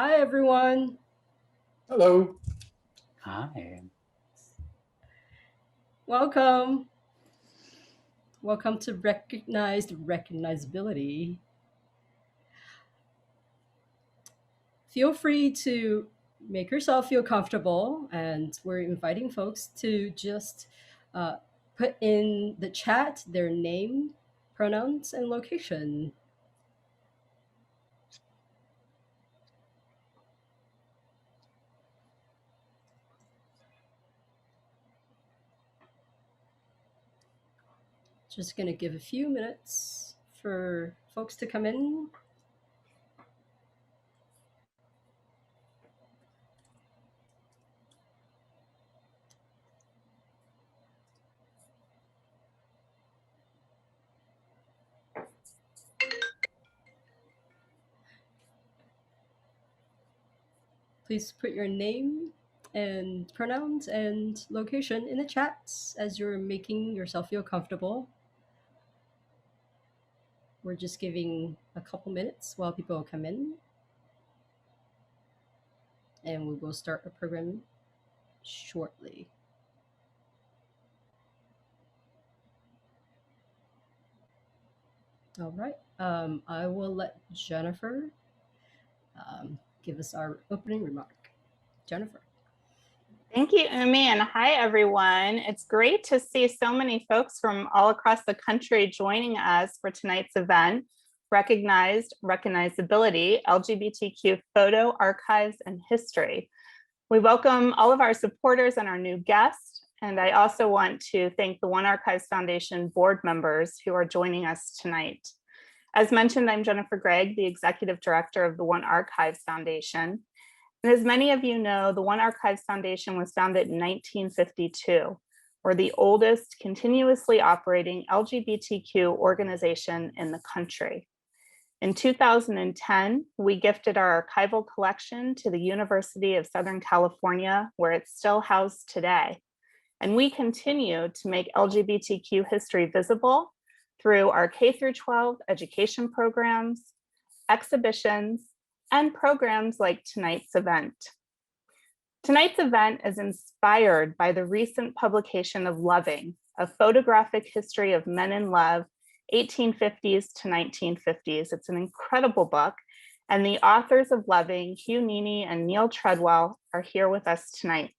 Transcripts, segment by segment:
Hi, everyone. Hello. Hi. Welcome. Welcome to Recognizability. Feel free to make yourself feel comfortable, and we're inviting folks to just uh, put in the chat their name, pronouns, and location. Just going to give a few minutes for folks to come in. Please put your name and pronouns and location in the chats as you're making yourself feel comfortable. We're just giving a couple minutes while people come in, and we will start the program shortly. All right. I will let Jennifer give us our opening remark. Jennifer. Thank you, Umi, and hi, everyone. It's great to see so many folks from all across the country joining us for tonight's event, Recognizability, LGBTQ Photo, Archives, and History. We welcome all of our supporters and our new guests, and I also want to thank the One Archives Foundation board members who are joining us tonight. As mentioned, I'm Jennifer Gregg, the Executive Director of the One Archives Foundation. And as many of you know, the One Archives Foundation was founded in 1952. We're the oldest continuously operating LGBTQ organization in the country. In 2010, we gifted our archival collection to the University of Southern California, where it's still housed today. And we continue to make LGBTQ history visible through our K-12 education programs, exhibitions, and programs like tonight's event. Tonight's event is inspired by the recent publication of Loving, a photographic history of men in love, 1850s to 1950s. It's an incredible book, and the authors of Loving, Hugh Nini and Neil Treadwell, are here with us tonight.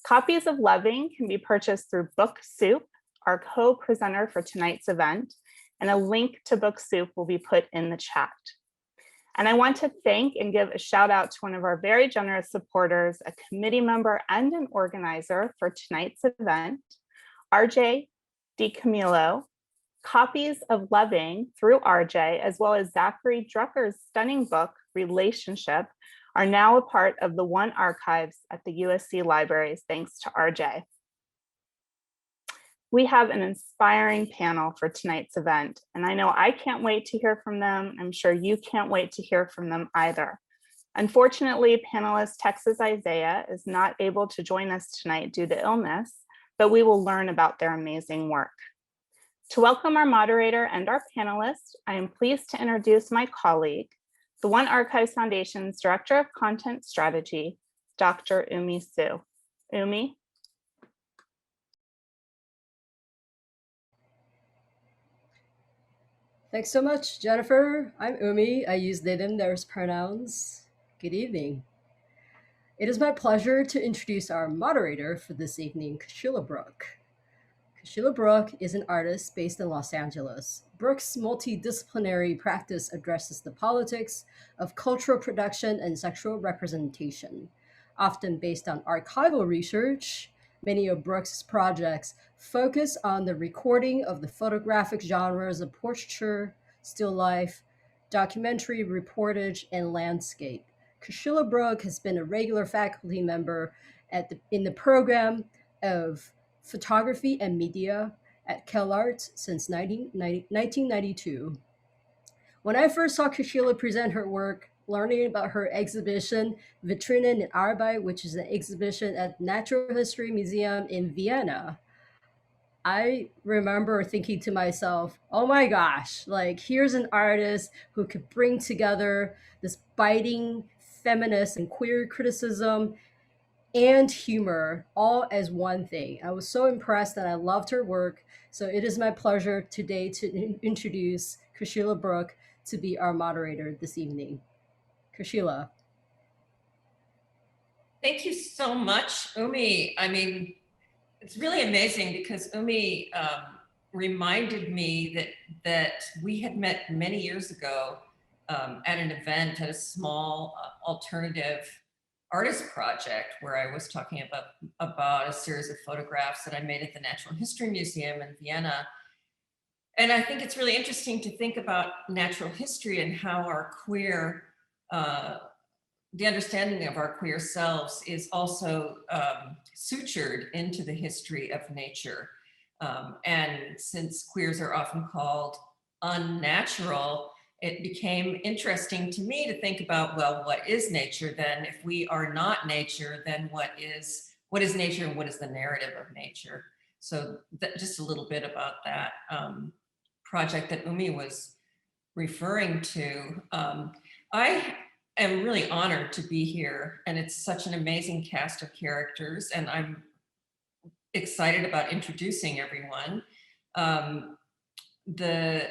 Copies of Loving can be purchased through Book Soup, our co-presenter for tonight's event, and a link to Book Soup will be put in the chat. And I want to thank and give a shout out to one of our very generous supporters, a committee member and an organizer for tonight's event, RJ DiCamillo. Copies of Loving through RJ, as well as Zachary Drucker's stunning book, Relationship, are now a part of the One Archives at the USC Libraries, thanks to RJ. We have an inspiring panel for tonight's event, and I know I can't wait to hear from them. I'm sure you can't wait to hear from them either. Unfortunately, panelist Texas Isaiah is not able to join us tonight due to illness, but we will learn about their amazing work. To welcome our moderator and our panelists, I am pleased to introduce my colleague, the One Archives Foundation's Director of Content Strategy, Dr. Umi Su. Umi. Thanks so much, Jennifer. I'm Umi. I use they, them, theirs pronouns. Good evening. It is my pleasure to introduce our moderator for this evening, Kashila Brooke. Kashila Brooke is an artist based in Los Angeles. Brooke's multidisciplinary practice addresses the politics of cultural production and sexual representation. Often based on archival research, many of Brooke's projects focus on the recording of the photographic genres of portraiture, still life, documentary reportage, and landscape. Kashila Brooke has been a regular faculty member in the program of photography and media at CalArts since 1992. When I first saw Kashila present her work, learning about her exhibition Vitrinen in Arbeit, which is an exhibition at Natural History Museum in Vienna, I remember thinking to myself, oh my gosh, like here's an artist who could bring together this biting feminist and queer criticism and humor all as one thing. I was so impressed and I loved her work. So it is my pleasure today to introduce Kashila Brooke to be our moderator this evening. Kashila. Thank you so much, Umi. I mean, it's really amazing because Umi reminded me that we had met many years ago at an event at a small alternative artist project where I was talking about a series of photographs that I made at the Natural History Museum in Vienna. And I think it's really interesting to think about natural history and how our queer the understanding of our queer selves is also sutured into the history of nature. And since queers are often called unnatural, it became interesting to me to think about, well, what is nature then? If we are not nature, then what is nature and what is the narrative of nature? So just a little bit about that project that Umi was referring to. I am really honored to be here, and it's such an amazing cast of characters, and I'm excited about introducing everyone. The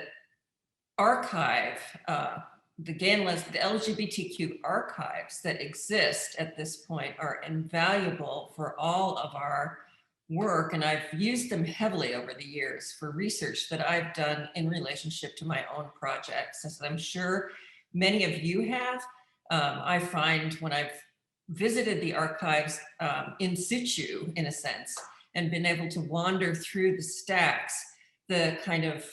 archive, the LGBTQ archives that exist at this point are invaluable for all of our work, and I've used them heavily over the years for research that I've done in relationship to my own projects, as I'm sure many of you have. I find when I've visited the archives in situ, in a sense, and been able to wander through the stacks, the kind of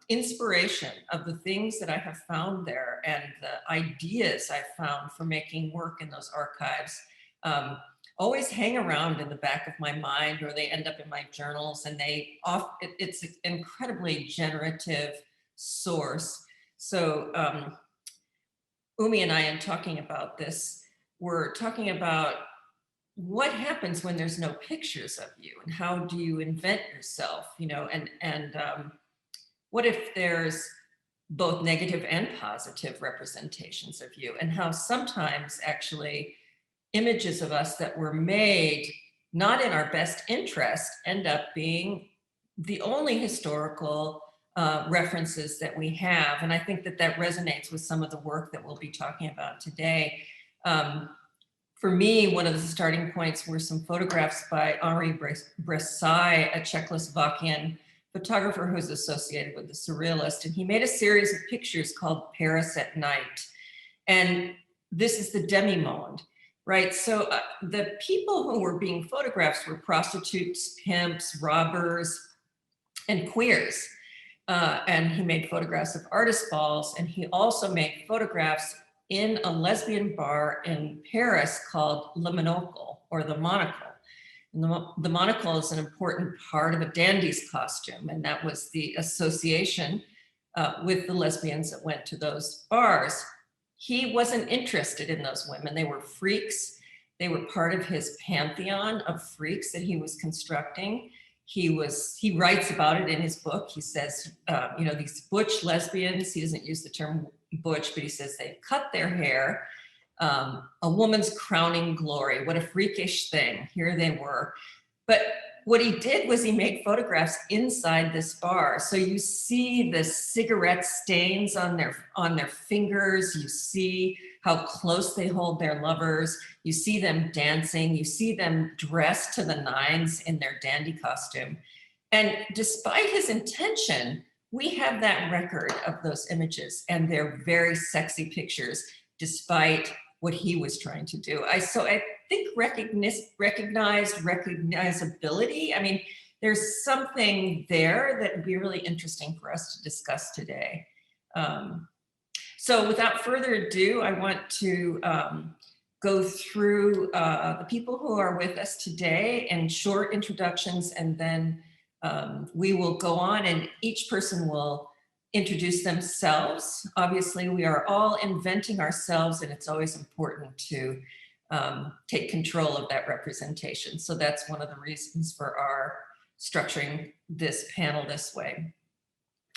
inspiration of the things that I have found there and the ideas I've found for making work in those archives always hang around in the back of my mind, or they end up in my journals, and it's an incredibly generative source. So Umi and I, in talking about this, we're talking about what happens when there's no pictures of you, and how do you invent yourself, you know, and what if there's both negative and positive representations of you, and how sometimes actually images of us that were made not in our best interest end up being the only historical references that we have. And I think that resonates with some of the work that we'll be talking about today. For me, one of the starting points were some photographs by Henri Bressai, a Czechoslovakian photographer who's associated with the Surrealist. And he made a series of pictures called Paris at Night. And this is the demi-monde, right? So the people who were being photographed were prostitutes, pimps, robbers, and queers. And he made photographs of artist balls, and he also made photographs in a lesbian bar in Paris called Le Monocle, or the Monocle. And the monocle is an important part of a dandy's costume, and that was the association with the lesbians that went to those bars. He wasn't interested in those women. They were freaks. They were part of his pantheon of freaks that he was constructing. He writes about it in his book. He says, you know, these butch lesbians, he doesn't use the term butch, but he says they cut their hair, a woman's crowning glory. What a freakish thing. Here they were. But what he did was he made photographs inside this bar. So you see the cigarette stains on their fingers. You see how close they hold their lovers. You see them dancing. You see them dressed to the nines in their dandy costume. And despite his intention, we have that record of those images, and they're very sexy pictures, despite what he was trying to do. I think recognizability. I mean, there's something there that would be really interesting for us to discuss today. So without further ado, I want to go through the people who are with us today in short introductions, and then we will go on and each person will introduce themselves. Obviously, we are all inventing ourselves, and it's always important to take control of that representation. So that's one of the reasons for our structuring this panel this way.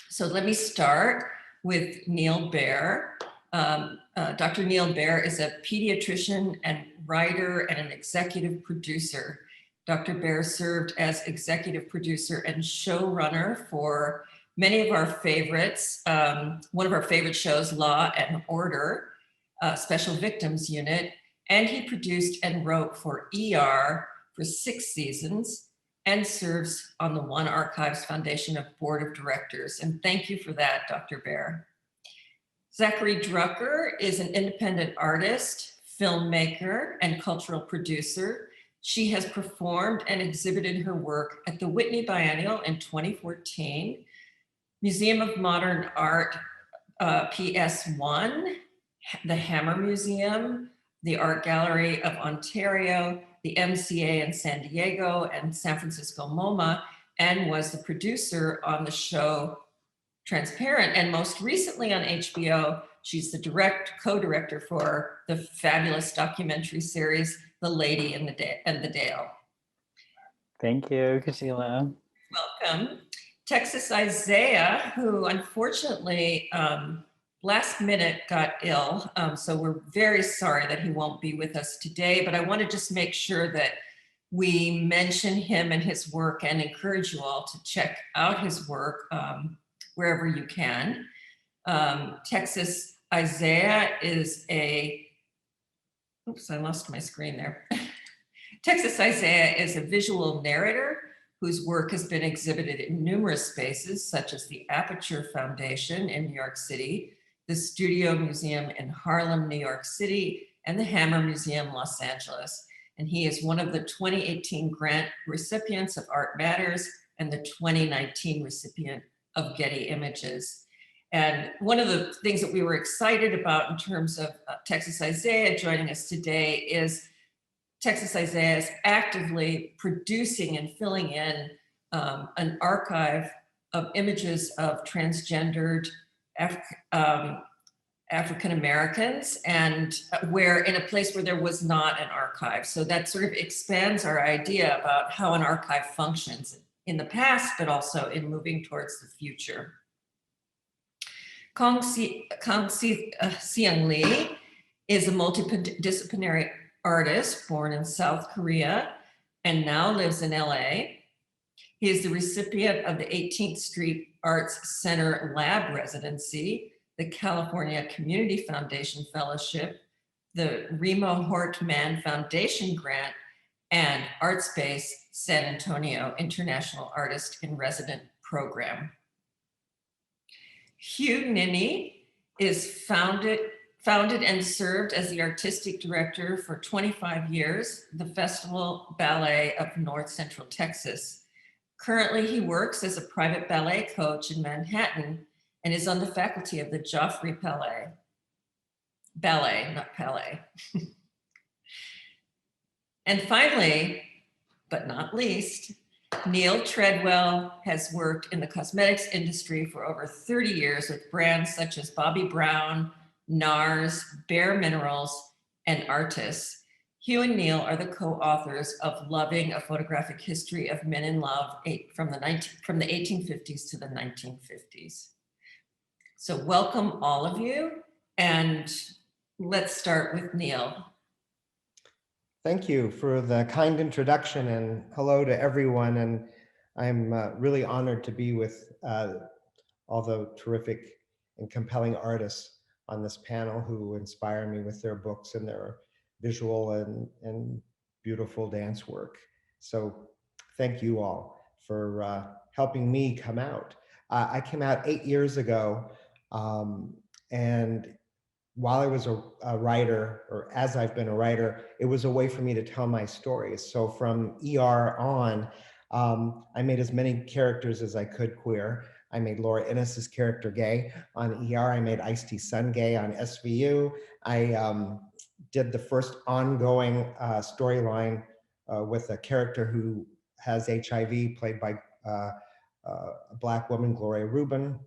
So let me start with Neil Baer. Dr. Neil Baer is a pediatrician and writer and an executive producer. Dr. Baer served as executive producer and showrunner for many of our favorites. One of our favorite shows, Law and Order, Special Victims Unit, and he produced and wrote for ER for 6 seasons and serves on the One Archives Foundation Board of Directors. And thank you for that, Dr. Baer. Zachary Drucker is an independent artist, filmmaker, and cultural producer. She has performed and exhibited her work at the Whitney Biennial in 2014, Museum of Modern Art, PS1, the Hammer Museum, the Art Gallery of Ontario, the MCA in San Diego, and San Francisco MoMA, and was the producer on the show Transparent, and most recently on HBO, she's the co-director for the fabulous documentary series, The Lady and the Dale. Thank you, Sheila. Welcome. Texas Isaiah, who unfortunately last minute got ill, so we're very sorry that he won't be with us today, but I want to just make sure that we mention him and his work and encourage you all to check out his work wherever you can. Texas Isaiah is oops, I lost my screen there. Texas Isaiah is a visual narrator whose work has been exhibited in numerous spaces, such as the Aperture Foundation in New York City, the Studio Museum in Harlem, New York City, and the Hammer Museum, Los Angeles. And he is one of the 2018 grant recipients of Art Matters and the 2019 recipient of Getty Images. And one of the things that we were excited about in terms of Texas Isaiah joining us today is Texas Isaiah is actively producing and filling in an archive of images of transgendered African Americans, and where in a place where there was not an archive. So that sort of expands our idea about how an archive functions in the past, but also in moving towards the future. Siang Lee is a multidisciplinary artist born in South Korea and now lives in LA. He is the recipient of the 18th Street Arts Center Lab Residency, the California Community Foundation Fellowship, the Remo Hortman Foundation Grant, and ArtSpace San Antonio International Artist in Resident Program. Hugh Ninny is founded and served as the artistic director for 25 years, the Festival Ballet of North Central Texas. Currently, he works as a private ballet coach in Manhattan and is on the faculty of the Joffrey Ballet, not Palais. And finally, but not least, Neil Treadwell has worked in the cosmetics industry for over 30 years with brands such as Bobbi Brown, NARS, Bare Minerals, and Artis. Hugh and Neil are the co-authors of Loving, A Photographic History of Men in Love from the 1850s to the 1950s. So welcome all of you, and let's start with Neil. Thank you for the kind introduction, and hello to everyone. And I'm really honored to be with all the terrific and compelling artists on this panel who inspire me with their books and their visual and beautiful dance work. So thank you all for helping me come out. I came out 8 years ago, and while I was a writer, or as I've been a writer, it was a way for me to tell my stories. So from ER on, I made as many characters as I could queer. I made Laura Innes's character gay on ER. I made Ice-T's son gay on SVU. I did the first ongoing storyline with a character who has HIV, played by a Black woman, Gloria Rubin.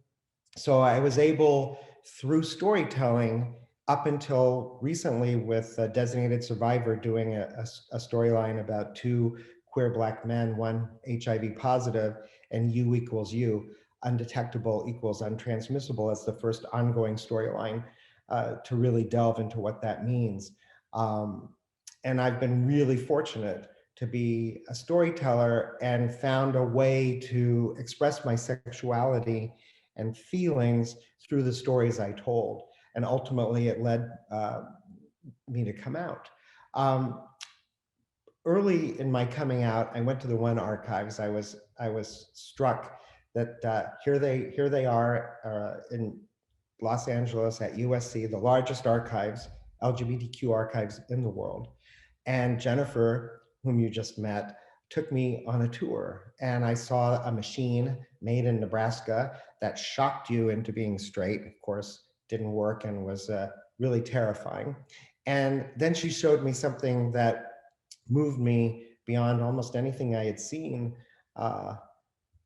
So I was able, through storytelling, up until recently with Designated Survivor, doing a storyline about 2 queer Black men, one HIV positive, and U equals U, undetectable equals untransmissible, as the first ongoing storyline to really delve into what that means. And I've been really fortunate to be a storyteller and found a way to express my sexuality and feelings through the stories I told. And ultimately it led me to come out. Early in my coming out, I went to the One Archives. I was struck that here they are in Los Angeles at USC, the largest archives, LGBTQ archives in the world. And Jennifer, whom you just met, took me on a tour, and I saw a machine made in Nebraska that shocked you into being straight. Of course, didn't work and was really terrifying. And then she showed me something that moved me beyond almost anything I had seen,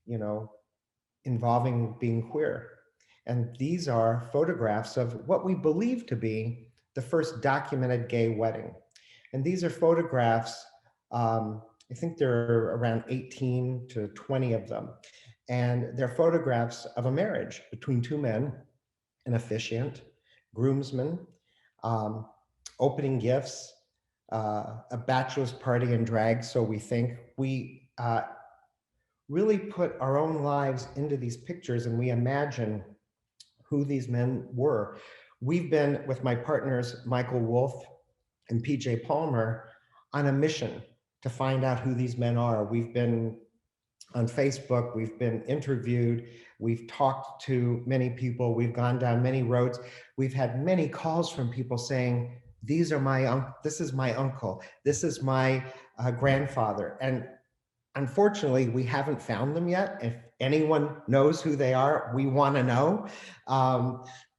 you know, involving being queer. And these are photographs of what we believe to be the first documented gay wedding. And these are photographs, I think there are around 18 to 20 of them. And they're photographs of a marriage between two men, an officiant, groomsmen, opening gifts, a bachelor's party and drag, so we think. We really put our own lives into these pictures and we imagine who these men were. We've been, with my partners, Michael Wolf and PJ Palmer, on a mission to find out who these men are. We've been on Facebook, we've been interviewed, we've talked to many people, we've gone down many roads. We've had many calls from people saying, this is my uncle, this is my grandfather. And unfortunately, we haven't found them yet. If anyone knows who they are, we want to know.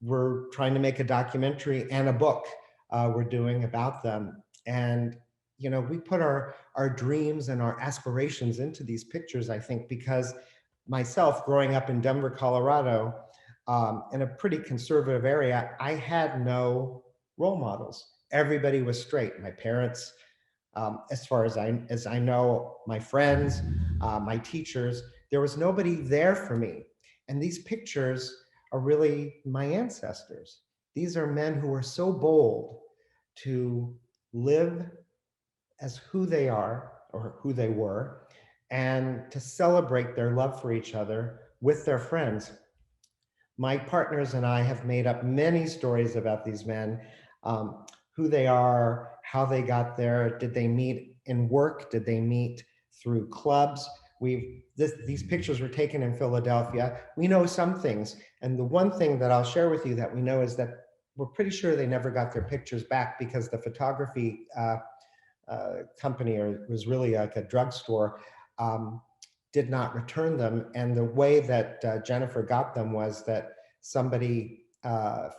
We're trying to make a documentary and a book we're doing about them. And you know, we put our dreams and our aspirations into these pictures, I think, because myself, growing up in Denver, Colorado, in a pretty conservative area, I had no role models. Everybody was straight. My parents, as far as I know, my friends, my teachers, there was nobody there for me. And these pictures are really my ancestors. These are men who were so bold to live as who they are or who they were, and to celebrate their love for each other with their friends. My partners and I have made up many stories about these men, who they are, how they got there. Did they meet in work? Did they meet through clubs? These pictures were taken in Philadelphia. We know some things. And the one thing that I'll share with you that we know is that we're pretty sure they never got their pictures back because the photography company, or was really like a drugstore, did not return them. And the way that Jennifer got them was that somebody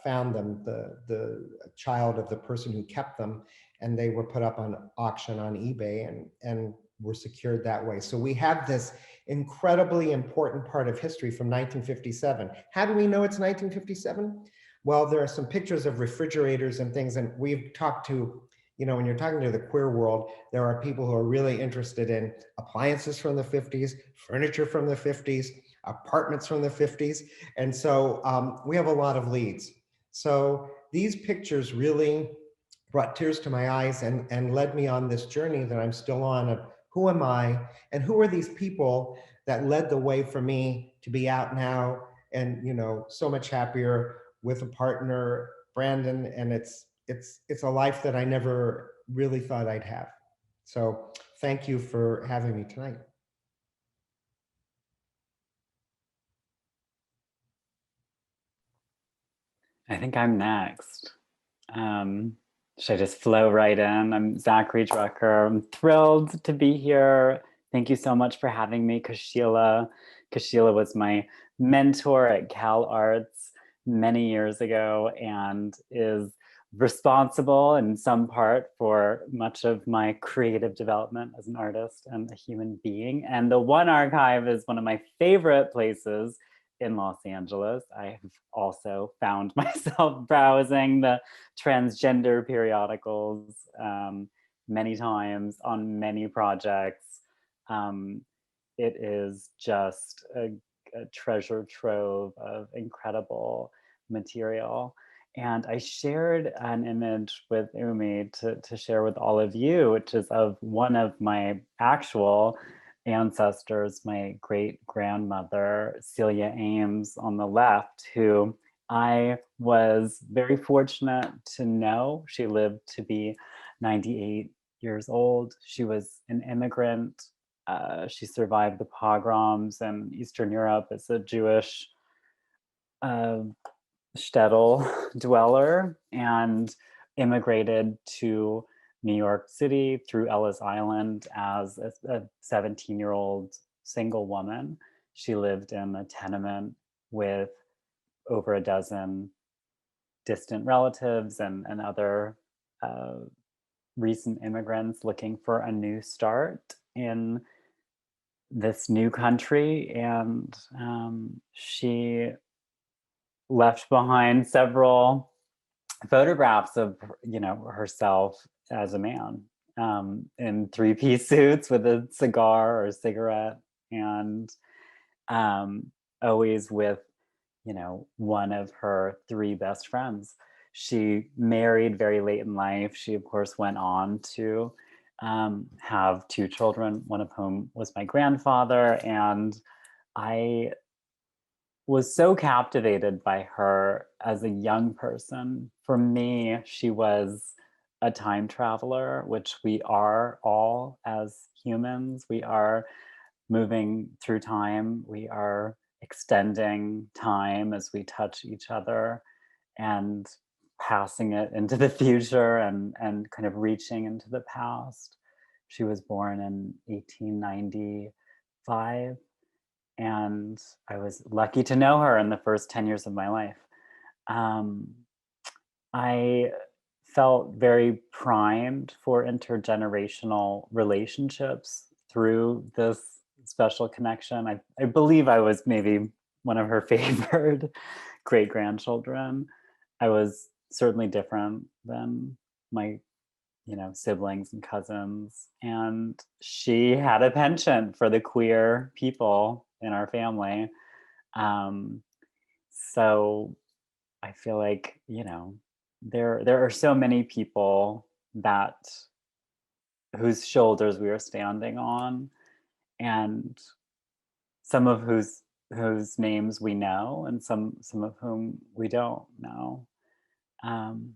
found them, the child of the person who kept them, and they were put up on auction on eBay and were secured that way. So we have this incredibly important part of history from 1957. How do we know it's 1957? Well, there are some pictures of refrigerators and things, and we've talked to, you know, when you're talking to the queer world, there are people who are really interested in appliances from the 50s, furniture from the 50s, apartments from the 50s. And so we have a lot of leads. So these pictures really brought tears to my eyes and led me on this journey that I'm still on of who am I and who are these people that led the way for me to be out now and, you know, so much happier with a partner, Brandon, and it's a life that I never really thought I'd have. So thank you for having me tonight. I think I'm next. Should I just flow right in? I'm Zachary Drucker. I'm thrilled to be here. Thank you so much for having me, Kashila. Kashila was my mentor at Cal Arts many years ago and is responsible in some part for much of my creative development as an artist and a human being. And the One Archive is one of my favorite places in Los Angeles. I have also found myself browsing the transgender periodicals many times on many projects. It is just a treasure trove of incredible material. And I shared an image with Umi to share with all of you, which is of one of my actual ancestors, my great grandmother, Celia Ames, on the left, who I was very fortunate to know. She lived to be 98 years old. She was an immigrant. She survived the pogroms in Eastern Europe as a Jewish uh, shtetl dweller and immigrated to New York City through Ellis Island as a 17-year-old single woman. She lived in a tenement with over a dozen distant relatives and other uh, recent immigrants looking for a new start in this new country. And she left behind several photographs of herself as a man in three-piece suits with a cigar or a cigarette, and always with one of her three best friends. She married very late in life. She of course went on to have two children, one of whom was my grandfather, and I was so captivated by her as a young person. For me, she was a time traveler, which we are all as humans. We are moving through time. We are extending time as we touch each other and passing it into the future and kind of reaching into the past. She was born in 1895, and I was lucky to know her in the first 10 years of my life. Um, I felt very primed for intergenerational relationships through this special connection. I believe I was maybe one of her favored great grandchildren. I was certainly different than my siblings and cousins. And she had a penchant for the queer people in our family. Um, so I feel like, there are so many people that whose shoulders we are standing on, and some of whose names we know, and some of whom we don't know. Um,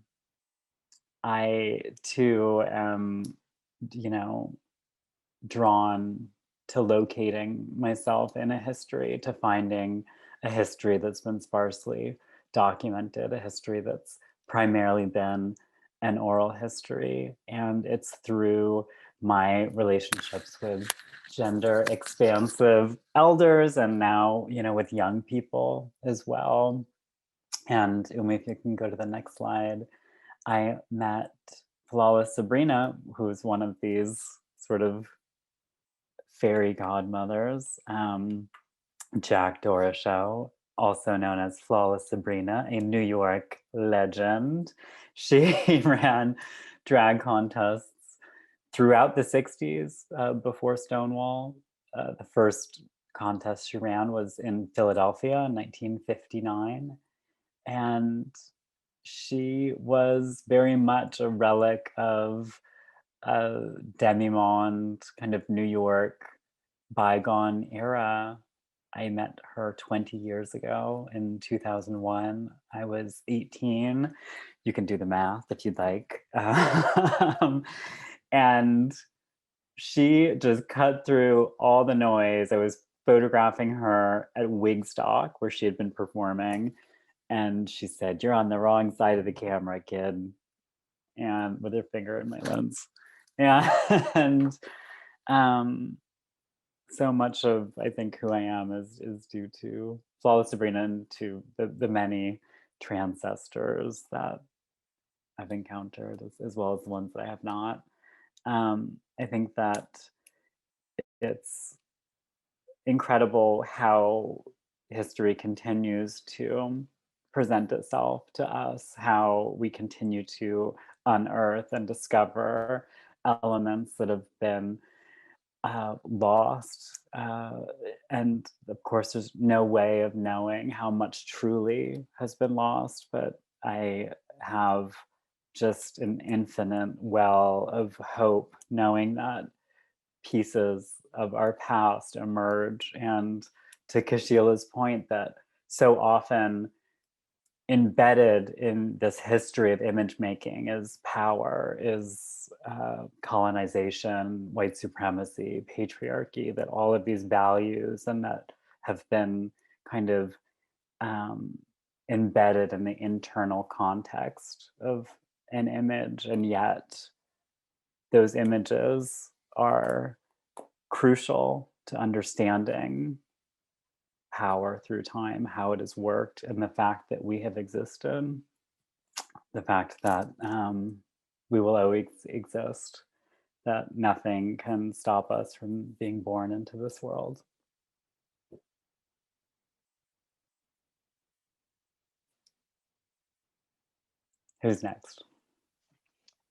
I too am, you know, drawn to locating myself in a history, to finding a history that's been sparsely documented, a history that's primarily been an oral history. And it's through my relationships with gender expansive elders, and now, with young people as well. And Umi, if you can go to the next slide, I met Flawless Sabrina, who's one of these sort of fairy godmothers, Jack Dorishow, also known as Flawless Sabrina, a New York legend. She ran drag contests throughout the 60s before Stonewall. The first contest she ran was in Philadelphia in 1959. And she was very much a relic of a demi-monde kind of New York bygone era. I met her 20 years ago in 2001. I was 18. You can do the math if you'd like. And she just cut through all the noise. I was photographing her at Wigstock, where she had been performing. And she said, "You're on the wrong side of the camera, kid." And with her finger in my lens. And so much of, I think, who I am is due to Flawless Sabrina and to the many transcestors that I've encountered, as well as the ones that I have not. I think that it's incredible how history continues to present itself to us, how we continue to unearth and discover elements that have been lost. And of course, there's no way of knowing how much truly has been lost, but I have just an infinite well of hope, knowing that pieces of our past emerge. And to Kashila's point, that so often embedded in this history of image making is power, is colonization, white supremacy, patriarchy, that all of these values and that have been kind of embedded in the internal context of an image. And yet those images are crucial to understanding power through time, how it has worked, and the fact that we have existed, the fact that we will always exist, that nothing can stop us from being born into this world. Who's next?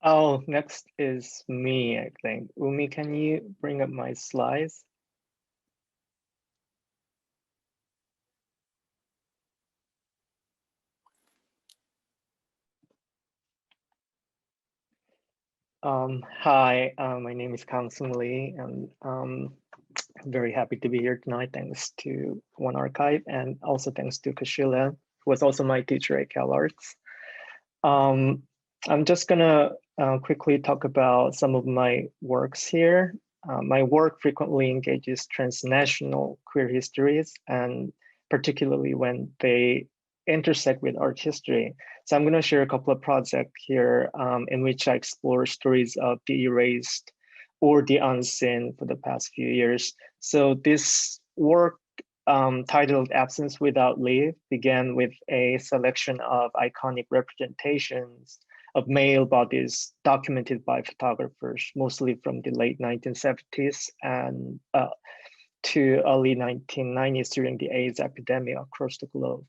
Oh, next is me, I think. Umi, can you bring up my slides? Hi, my name is Kang Sung Lee, and I'm very happy to be here tonight. Thanks to One Archive, and also thanks to Kashila, who was also my teacher at CalArts. I'm just gonna quickly talk about some of my works here. My work frequently engages transnational queer histories, and particularly when they intersect with art history. So I'm going to share a couple of projects here in which I explore stories of the erased or the unseen for the past few years. So this work titled Absence Without Leave began with a selection of iconic representations of male bodies documented by photographers, mostly from the late 1970s and to early 1990s during the AIDS epidemic across the globe.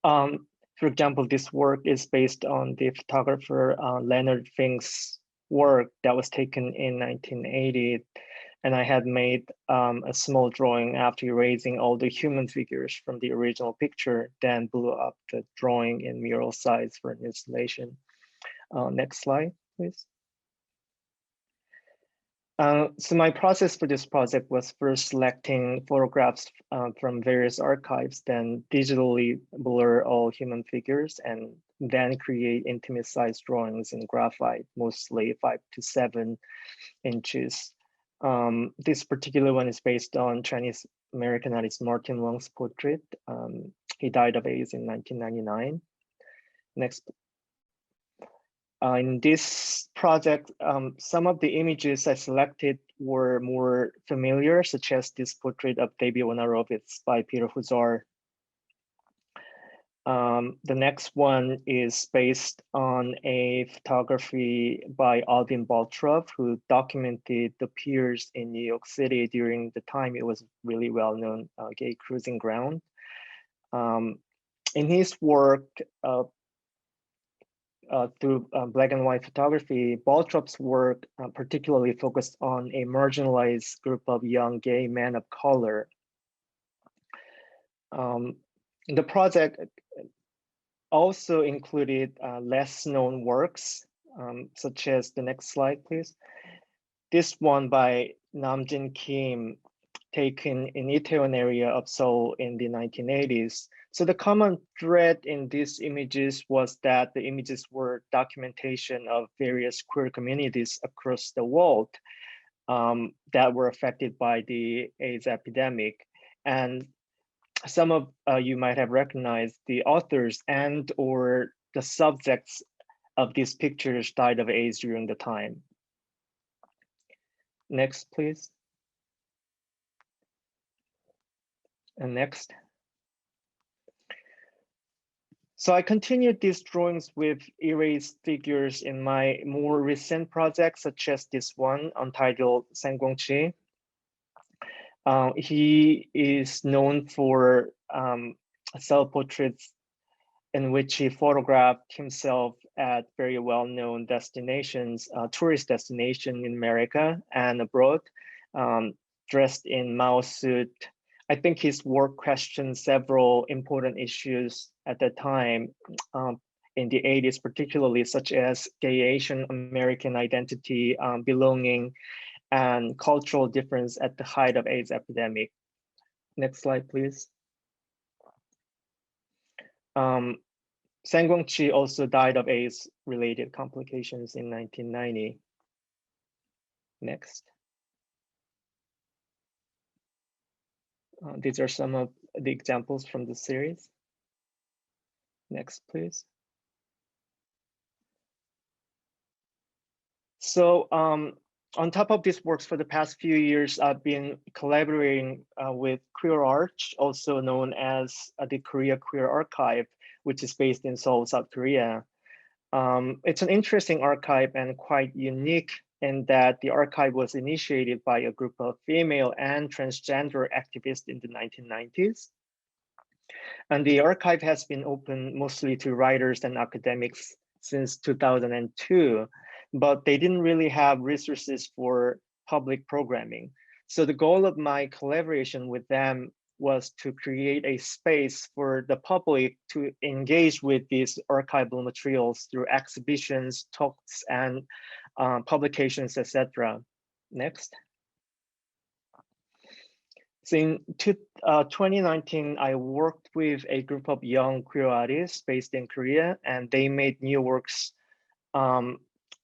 For example, this work is based on the photographer Leonard Fink's work that was taken in 1980. And I had made a small drawing after erasing all the human figures from the original picture, then blew up the drawing in mural size for an installation. Next slide, please. So my process for this project was first selecting photographs from various archives, then digitally blur all human figures, and then create intimate sized drawings in graphite, mostly 5 to 7 inches. This particular one is based on Chinese American artist Martin Wang's portrait. He died of AIDS in 1999. Next. In this project, some of the images I selected were more familiar, such as this portrait of David Wojnarowicz by Peter Huzar. The next one is based on a photography by Alvin Baltrov, who documented the piers in New York City during the time it was really well-known gay cruising ground. In his work, through black and white photography, Baltrop's work particularly focused on a marginalized group of young gay men of color. The project also included less known works, such as the next slide, please. This one by Namjin Kim, taken in Itaewon area of Seoul in the 1980s. So the common thread in these images was that the images were documentation of various queer communities across the world that were affected by the AIDS epidemic. And some of you might have recognized the authors and or the subjects of these pictures died of AIDS during the time. Next, please. And next. So I continued these drawings with erased figures in my more recent projects, such as this one, Untitled Chapter. He is known for self-portraits in which he photographed himself at very well-known destinations, tourist destination in America and abroad, dressed in Mao suit. I think his work questions several important issues at that time in the 80s, particularly, such as gay Asian American identity, belonging, and cultural difference at the height of AIDS epidemic. Next slide, please. Sang-Guang-Chi also died of AIDS-related complications in 1990. Next. These are some of the examples from the series. Next, please. So on top of these works for the past few years, I've been collaborating with Queer Arch, also known as the Korea Queer Archive, which is based in Seoul, South Korea. It's an interesting archive and quite unique in that the archive was initiated by a group of female and transgender activists in the 1990s. And the archive has been open mostly to writers and academics since 2002, but they didn't really have resources for public programming. So the goal of my collaboration with them was to create a space for the public to engage with these archival materials through exhibitions, talks, and publications, etc. Next. So in 2019, I worked with a group of young queer artists based in Korea, and they made new works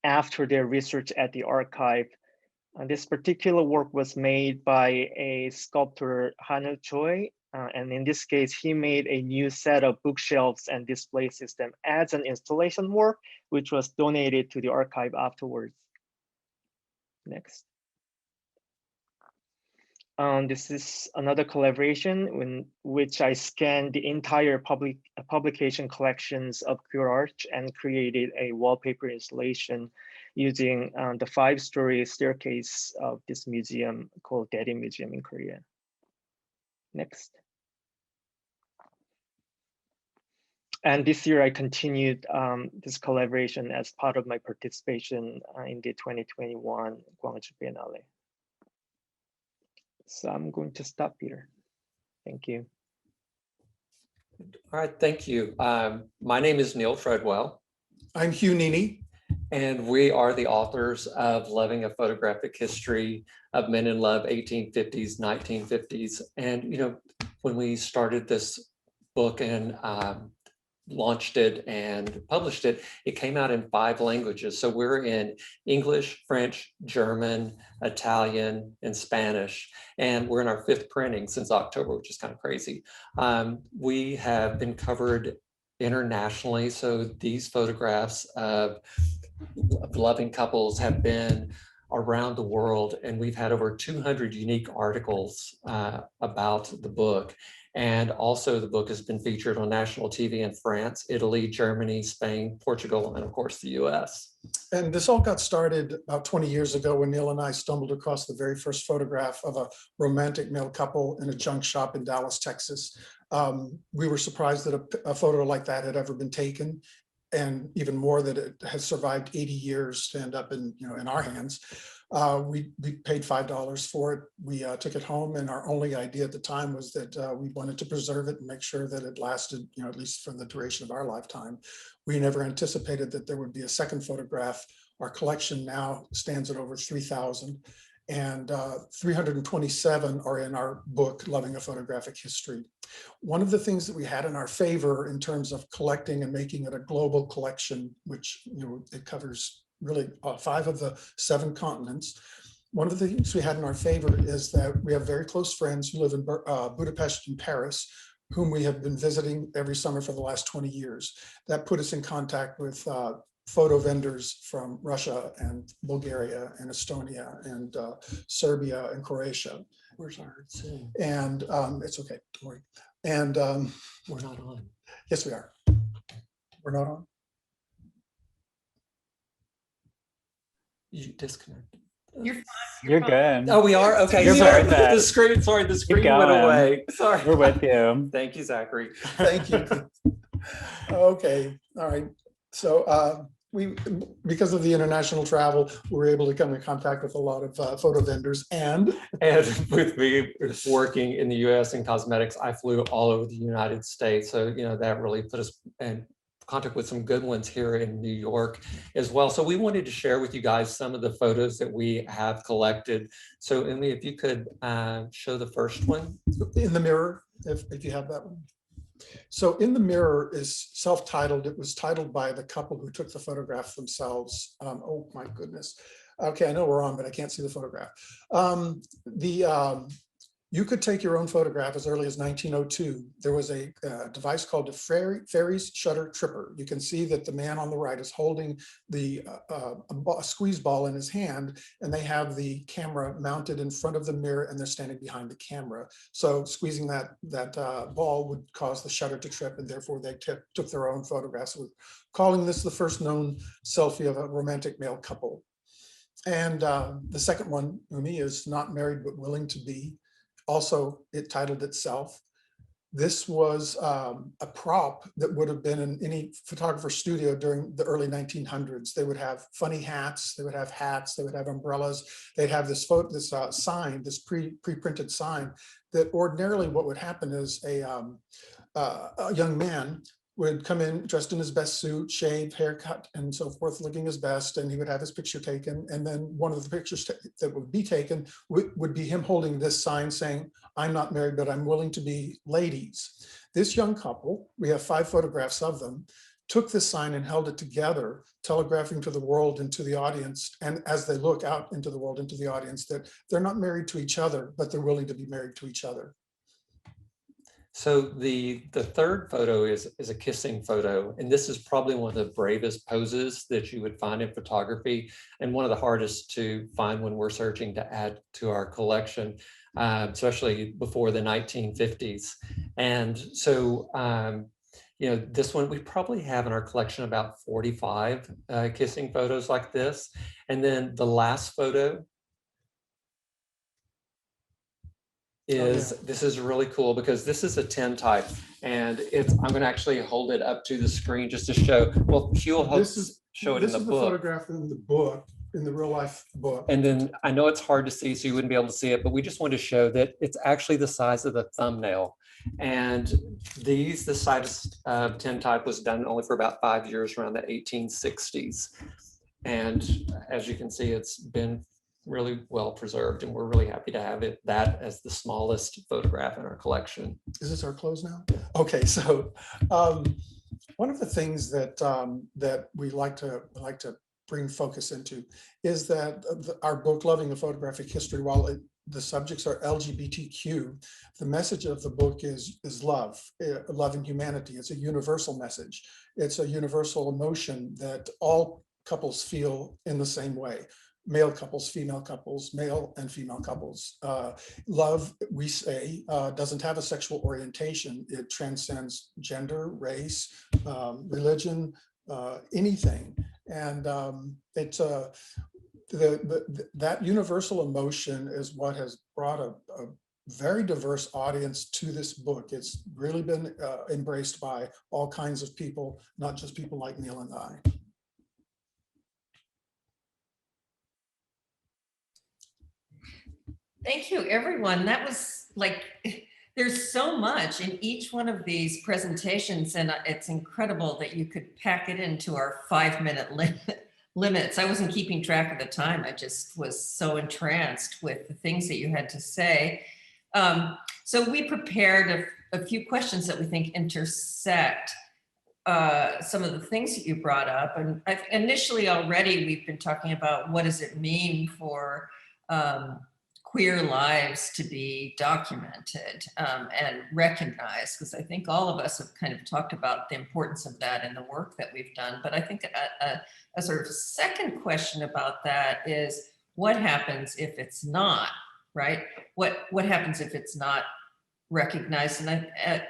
after their research at the archive. And this particular work was made by a sculptor, Hanu Choi, and in this case, he made a new set of bookshelves and display system as an installation work, which was donated to the archive afterwards. Next. This is another collaboration in which I scanned the entire publication collections of Queer Arch and created a wallpaper installation using the 5-story staircase of this museum called Daerim Museum in Korea. Next. And this year I continued this collaboration as part of my participation in the 2021 Gwangju Biennale. So I'm going to stop here. Thank you. All right, thank you. My name is Neil Treadwell. I'm Hugh Nini. And we are the authors of Loving a Photographic History of Men in Love, 1850s, 1950s. And, you know, when we started this book and launched it and published it, it came out in 5 languages. So we're in English, French, German, Italian, and Spanish. And we're in our 5th printing since October, which is kind of crazy. We have been covered internationally. So these photographs of loving couples have been around the world, and we've had over 200 unique articles about the book. And also the book has been featured on national TV in France, Italy, Germany, Spain, Portugal, and of course the US. And this all got started about 20 years ago when Neil and I stumbled across the very first photograph of a romantic male couple in a junk shop in Dallas, Texas. We were surprised that a photo like that had ever been taken, and even more that it has survived 80 years to end up in, in our hands. We paid $5 for it. We took it home, and our only idea at the time was that we wanted to preserve it and make sure that it lasted, at least for the duration of our lifetime. We never anticipated that there would be a second photograph. Our collection now stands at over 3,000, and 327 are in our book, Loving a Photographic History. One of the things that we had in our favor in terms of collecting and making it a global collection, which it covers really 5 of the 7 continents. One of the things we had in our favor is that we have very close friends who live in Budapest and Paris, whom we have been visiting every summer for the last 20 years. That put us in contact with photo vendors from Russia and Bulgaria and Estonia and Serbia and Croatia. Where's our Zoom? And it's okay, don't worry. And We're not on. yes, we are. We're not on? You disconnected. You're fine. You're good. Oh, we are? Okay. You're Sorry, perfect. the screen went going. away. Sorry. We're with you. Thank you, Zachary. Thank you. Okay, all right. So because of the international travel, we were able to come in contact with a lot of photo vendors. And with me working in the US in cosmetics, I flew all over the United States. So, that really put us in contact with some good ones here in New York as well. So we wanted to share with you guys some of the photos that we have collected. So Umi, if you could show the first one. In the mirror, if you have that one. So In the Mirror is self-titled. It was titled by the couple who took the photograph themselves. Oh my goodness. Okay, I know we're on, but I can't see the photograph. You could take your own photograph as early as 1902. There was a device called the Fairies shutter tripper. You can see that the man on the right is holding a squeeze ball in his hand, and they have the camera mounted in front of the mirror, and they're standing behind the camera. So squeezing that ball would cause the shutter to trip, and therefore they took their own photographs. We're calling this the first known selfie of a romantic male couple. And the second one, Umi, is Not Married But Willing to Be. Also, it titled itself. This was a prop that would have been in any photographer's studio during the early 1900s. They would have funny hats, they would have hats, they would have umbrellas. They'd have this sign, this pre-printed sign, that ordinarily what would happen is a young man would come in dressed in his best suit, shaved, haircut, and so forth, looking his best, and he would have his picture taken. And then one of the pictures that would be taken would be him holding this sign saying, "I'm not married, but I'm willing to be, ladies." This young couple, we have 5 photographs of them, took this sign and held it together, telegraphing to the world and to the audience, and as they look out into the world, into the audience, that they're not married to each other, but they're willing to be married to each other. So the third photo is a kissing photo, and this is probably one of the bravest poses that you would find in photography, and one of the hardest to find when we're searching to add to our collection, especially before the 1950s. And so, this one we probably have in our collection about 45 kissing photos like this. And then the last photo is, this is really cool because this is a tintype, and I'm going to actually hold it up to the screen just to show. Well, she'll show it in the book. This is the photograph in the book, in the real life book. And then I know it's hard to see, so you wouldn't be able to see it, but we just wanted to show that it's actually the size of the thumbnail. And the size of tintype was done only for about 5 years, around the 1860s. And as you can see, it's been really well preserved, and we're really happy to have that as the smallest photograph in our collection. Is this our close now? Okay, so one of the things that we like to bring focus into is that our book, Loving a Photographic History, while the subjects are LGBTQ, the message of the book is love, love and humanity. It's a universal message. It's a universal emotion that all couples feel in the same way. Male couples, female couples, male and female couples. Love, we say, doesn't have a sexual orientation. It transcends gender, race, religion, anything. And that universal emotion is what has brought a very diverse audience to this book. It's really been embraced by all kinds of people, not just people like Neil and I. Thank you, everyone. That was there's so much in each one of these presentations, and it's incredible that you could pack it into our 5-minute limits. I wasn't keeping track of the time. I just was so entranced with the things that you had to say. So we prepared a few questions that we think intersect some of the things that you brought up. And initially already we've been talking about what does it mean for queer lives to be documented and recognized, because I think all of us have kind of talked about the importance of that in the work that we've done. But I think a sort of second question about that is what happens if it's not, right? What happens if it's not recognized? And I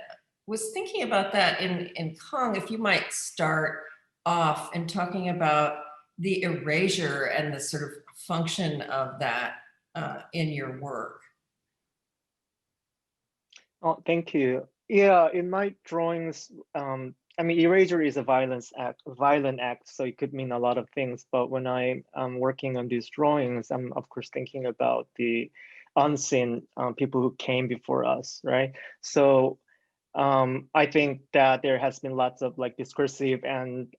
was thinking about that in Kong, if you might start off in talking about the erasure and the sort of function of that in your work. Oh, thank you. Yeah, in my drawings, I mean, erasure is a violent act, so it could mean a lot of things. But when I'm working on these drawings, I'm of course thinking about the unseen people who came before us, right? So I think that there has been lots of like discursive and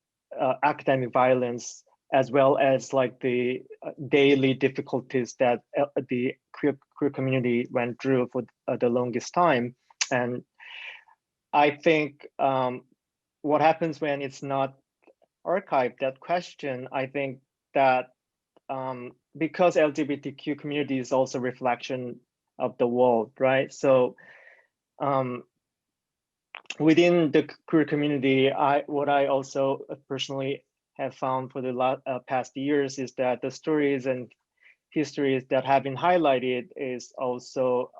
academic violence, as well as like the daily difficulties that the queer community went through for the longest time. And I think what happens when it's not archived, that question, I think that because LGBTQ community is also a reflection of the world, right? So within the queer community, what I also personally have found for the past years is that the stories and histories that have been highlighted is also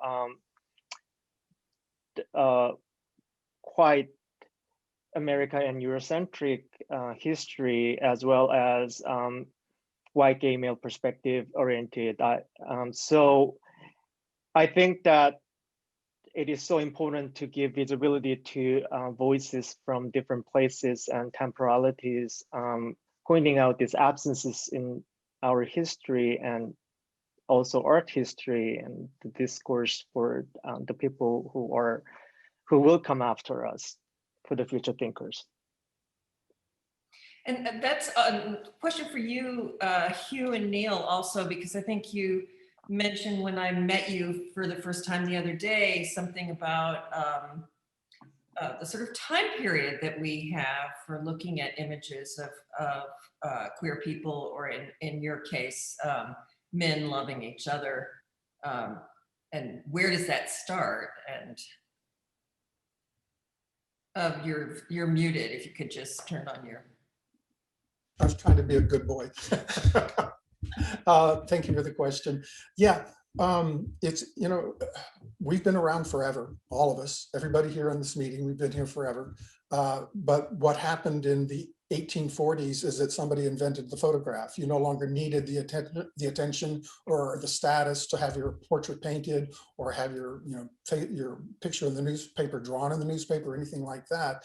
quite America and Eurocentric history, as well as white gay male perspective oriented. So I think that it is so important to give visibility to voices from different places and temporalities, pointing out these absences in our history and also art history and the discourse for the people who will come after us, for the future thinkers. And that's a question for you, Hugh and Neil, also, because I think you mentioned when I met you for the first time the other day, something about the sort of time period that we have for looking at images of queer people, or in your case, men loving each other. And where does that start? And you're muted. If you could just turn on your. I was trying to be a good boy. Thank you for the question. Yeah, it's, we've been around forever, all of us, everybody here in this meeting, we've been here forever. But what happened in the 1840s is that somebody invented the photograph. You no longer needed the attention or the status to have your portrait painted or have your picture in the newspaper, drawn in the newspaper, or anything like that.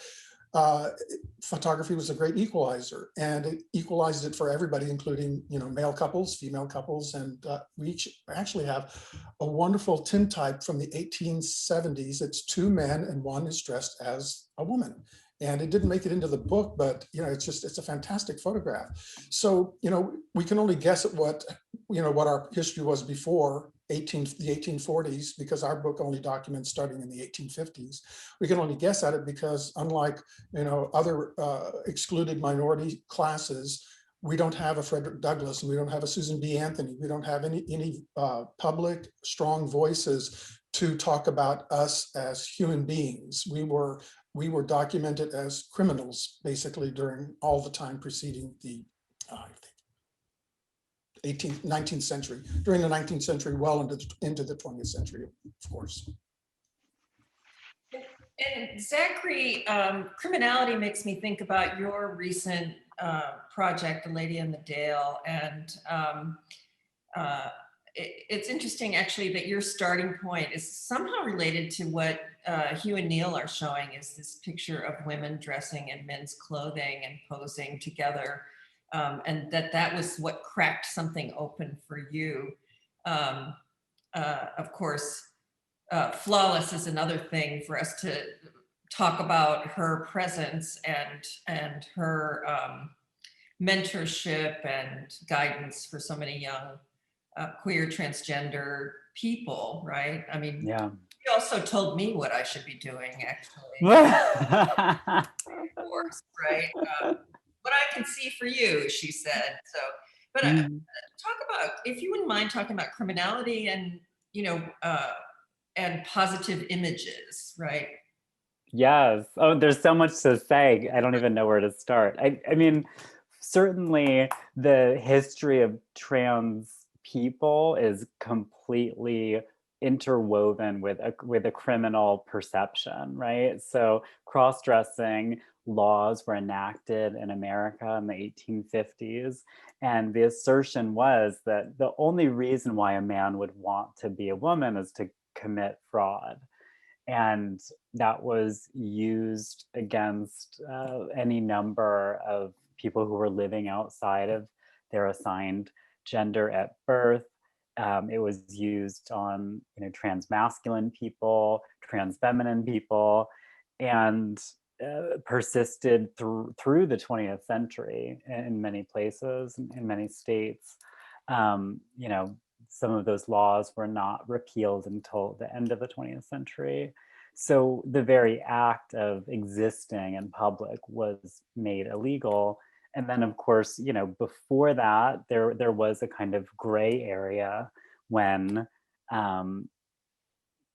Photography was a great equalizer, and it equalized it for everybody, including male couples, female couples, and we actually have a wonderful tintype from the 1870s. It's two men and one is dressed as a woman, and it didn't make it into the book, but it's a fantastic photograph. So we can only guess at what our history was before the 1840s, because our book only documents starting in the 1850s. We can only guess at it because, unlike other excluded minority classes, we don't have a Frederick Douglass and we don't have a Susan B. Anthony. We don't have any public strong voices to talk about us as human beings. We were documented as criminals basically during all the time preceding the 19th century, during the 19th century, well into the 20th century, of course. And Zachary, criminality makes me think about your recent project, The Lady in the Dale. And it's interesting, actually, that your starting point is somehow related to what Hugh and Neil are showing, is this picture of women dressing in men's clothing and posing together. And that was what cracked something open for you. Of course, Flawless is another thing for us to talk about, her presence and her mentorship and guidance for so many young queer, transgender people, right? I mean, yeah. You also told me what I should be doing, actually. Of course, right? What I can see for you, she said. So, but talk about, if you wouldn't mind talking about criminality and, and positive images, right? Yes. Oh, there's so much to say. I don't even know where to start. I mean, certainly the history of trans people is completely interwoven with a criminal perception, right? So cross-dressing laws were enacted in America in the 1850s, and the assertion was that the only reason why a man would want to be a woman is to commit fraud. And that was used against any number of people who were living outside of their assigned gender at birth. It was used on, trans-masculine people, trans-feminine people, and persisted through the 20th century in many places, in many states. Some of those laws were not repealed until the end of the 20th century. So the very act of existing in public was made illegal. And then, of course, before that, there was a kind of gray area when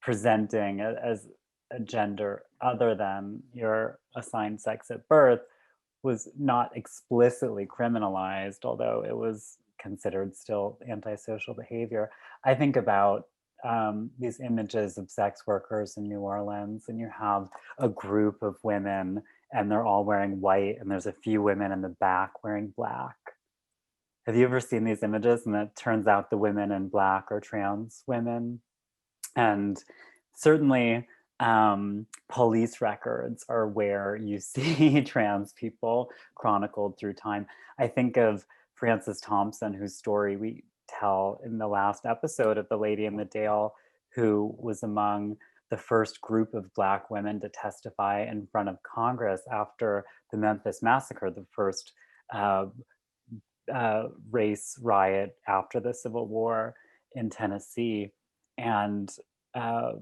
presenting as a gender other than your assigned sex at birth was not explicitly criminalized, although it was considered still antisocial behavior. I think about these images of sex workers in New Orleans, and you have a group of women and they're all wearing white, and there's a few women in the back wearing black. Have you ever seen these images? And it turns out the women in black are trans women. And certainly police records are where you see trans people chronicled through time. I think of Frances Thompson, whose story we tell in the last episode of The Lady in the Dale, who was among the first group of Black women to testify in front of Congress after the Memphis Massacre, the first race riot after the Civil War in Tennessee. And a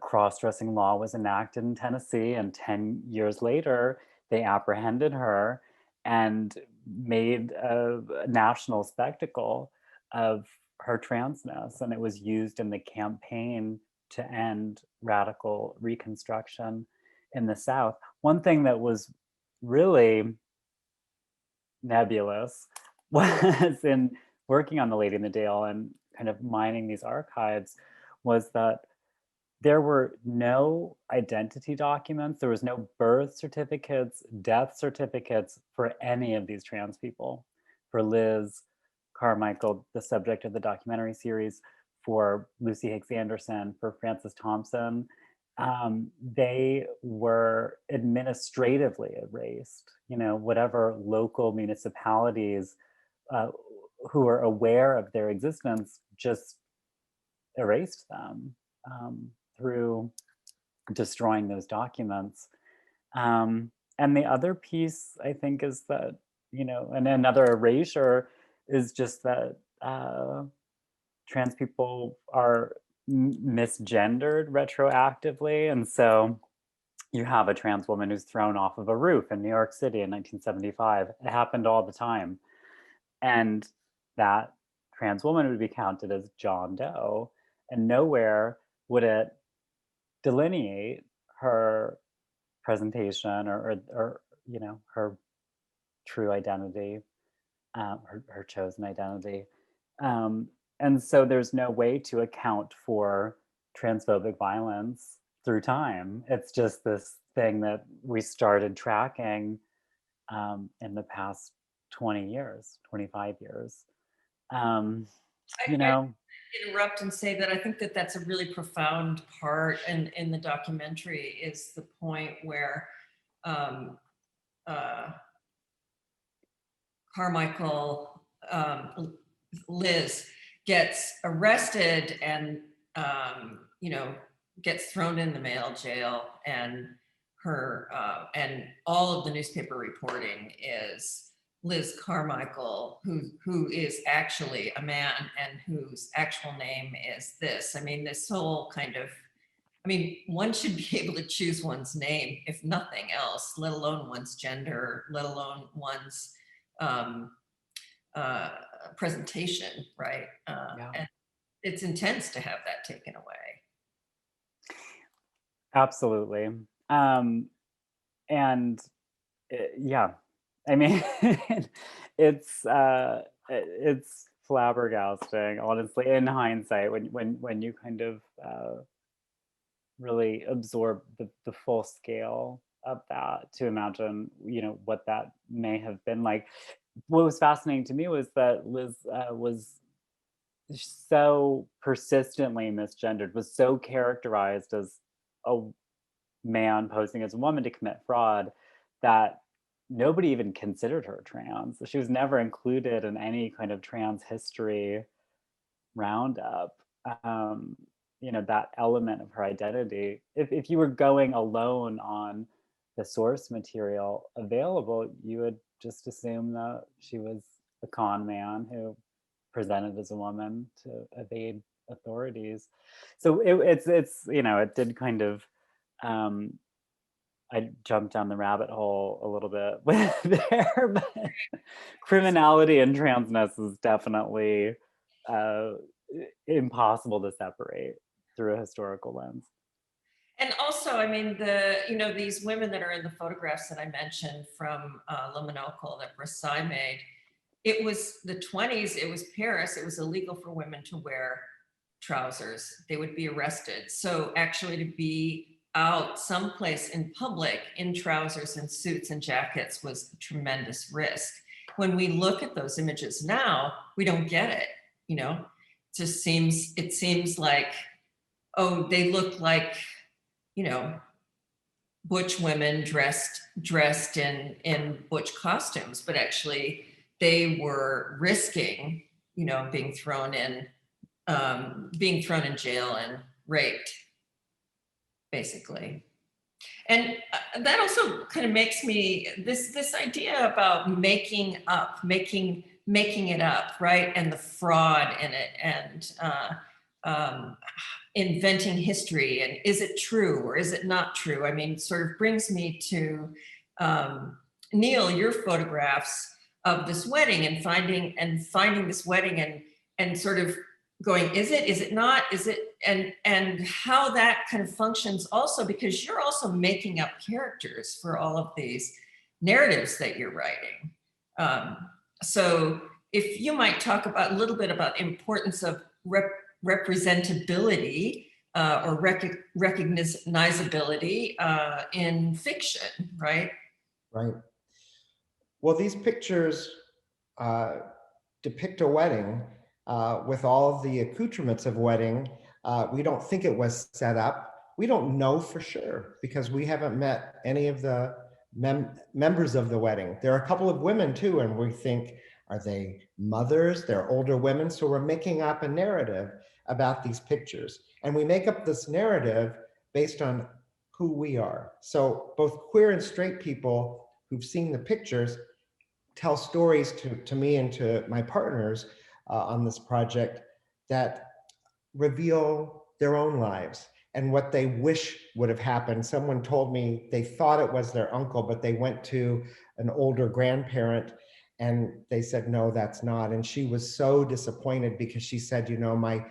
cross-dressing law was enacted in Tennessee, and 10 years later, they apprehended her and made a national spectacle of her transness. And it was used in the campaign to end radical Reconstruction in the South. One thing that was really nebulous was in working on The Lady in the Dale and kind of mining these archives was that there were no identity documents, there was no birth certificates, death certificates for any of these trans people. For Liz Carmichael, the subject of the documentary series, for Lucy Hicks Anderson, for Frances Thompson, they were administratively erased. Whatever local municipalities who were aware of their existence just erased them through destroying those documents. And the other piece, I think, is that, and another erasure is just that trans people are misgendered retroactively. And so you have a trans woman who's thrown off of a roof in New York City in 1975. It happened all the time. And that trans woman would be counted as John Doe, and nowhere would it delineate her presentation or her true identity, her chosen identity. And so there's no way to account for transphobic violence through time. It's just this thing that we started tracking in the past 20 years, 25 years. Interrupt and say that I think that that's a really profound part in the documentary is the point where Carmichael, Liz gets arrested and gets thrown in the male jail, and her and all of the newspaper reporting is Liz Carmichael, who is actually a man and whose actual name is this. I mean, this whole kind of, one should be able to choose one's name, if nothing else, let alone one's gender, let alone one's presentation, right? Yeah. And it's intense to have that taken away. Absolutely. And yeah, it's flabbergasting, honestly, in hindsight, when you kind of really absorb the full scale of that, to imagine, what that may have been like. What was fascinating to me was that Liz was so persistently misgendered, was so characterized as a man posing as a woman to commit fraud, that nobody even considered her trans. She was never included in any kind of trans history roundup. You know, that element of her identity, if you were going alone on the source material available, you would just assume that she was a con man who presented as a woman to evade authorities. So it's you know, it did kind of I jumped down the rabbit hole a little bit with there, but criminality and transness is definitely impossible to separate through a historical lens. And also, I mean, these women that are in the photographs that I mentioned from Le Monocle that Versailles made, it was the 20s, it was Paris, it was illegal for women to wear trousers. They would be arrested. So actually to be out someplace in public in trousers and suits and jackets was a tremendous risk. When we look at those images now, we don't get it, you know? It seems like, oh, they look like, you know, butch women dressed in butch costumes, but actually they were risking, you know, being thrown in jail and raped, basically. And that also kind of makes me this idea about making it up, right? And the fraud in it, and inventing history, and is it true or is it not true? I mean, sort of brings me to Neil, your photographs of this wedding and finding this wedding and sort of going, is it not, is it, and how that kind of functions also, because you're also making up characters for all of these narratives that you're writing. So if you might talk about a little bit about importance of representability or recognizability in fiction, right? Right. Well, these pictures depict a wedding with all of the accoutrements of wedding. We don't think it was set up. We don't know for sure because we haven't met any of the members of the wedding. There are a couple of women too, and we think, are they mothers? They're older women. So we're making up a narrative about these pictures. And we make up this narrative based on who we are. So both queer and straight people who've seen the pictures tell stories to me and to my partners on this project that reveal their own lives and what they wish would have happened. Someone told me they thought it was their uncle, but they went to an older grandparent and they said, no, that's not. And she was so disappointed because she said, you know, my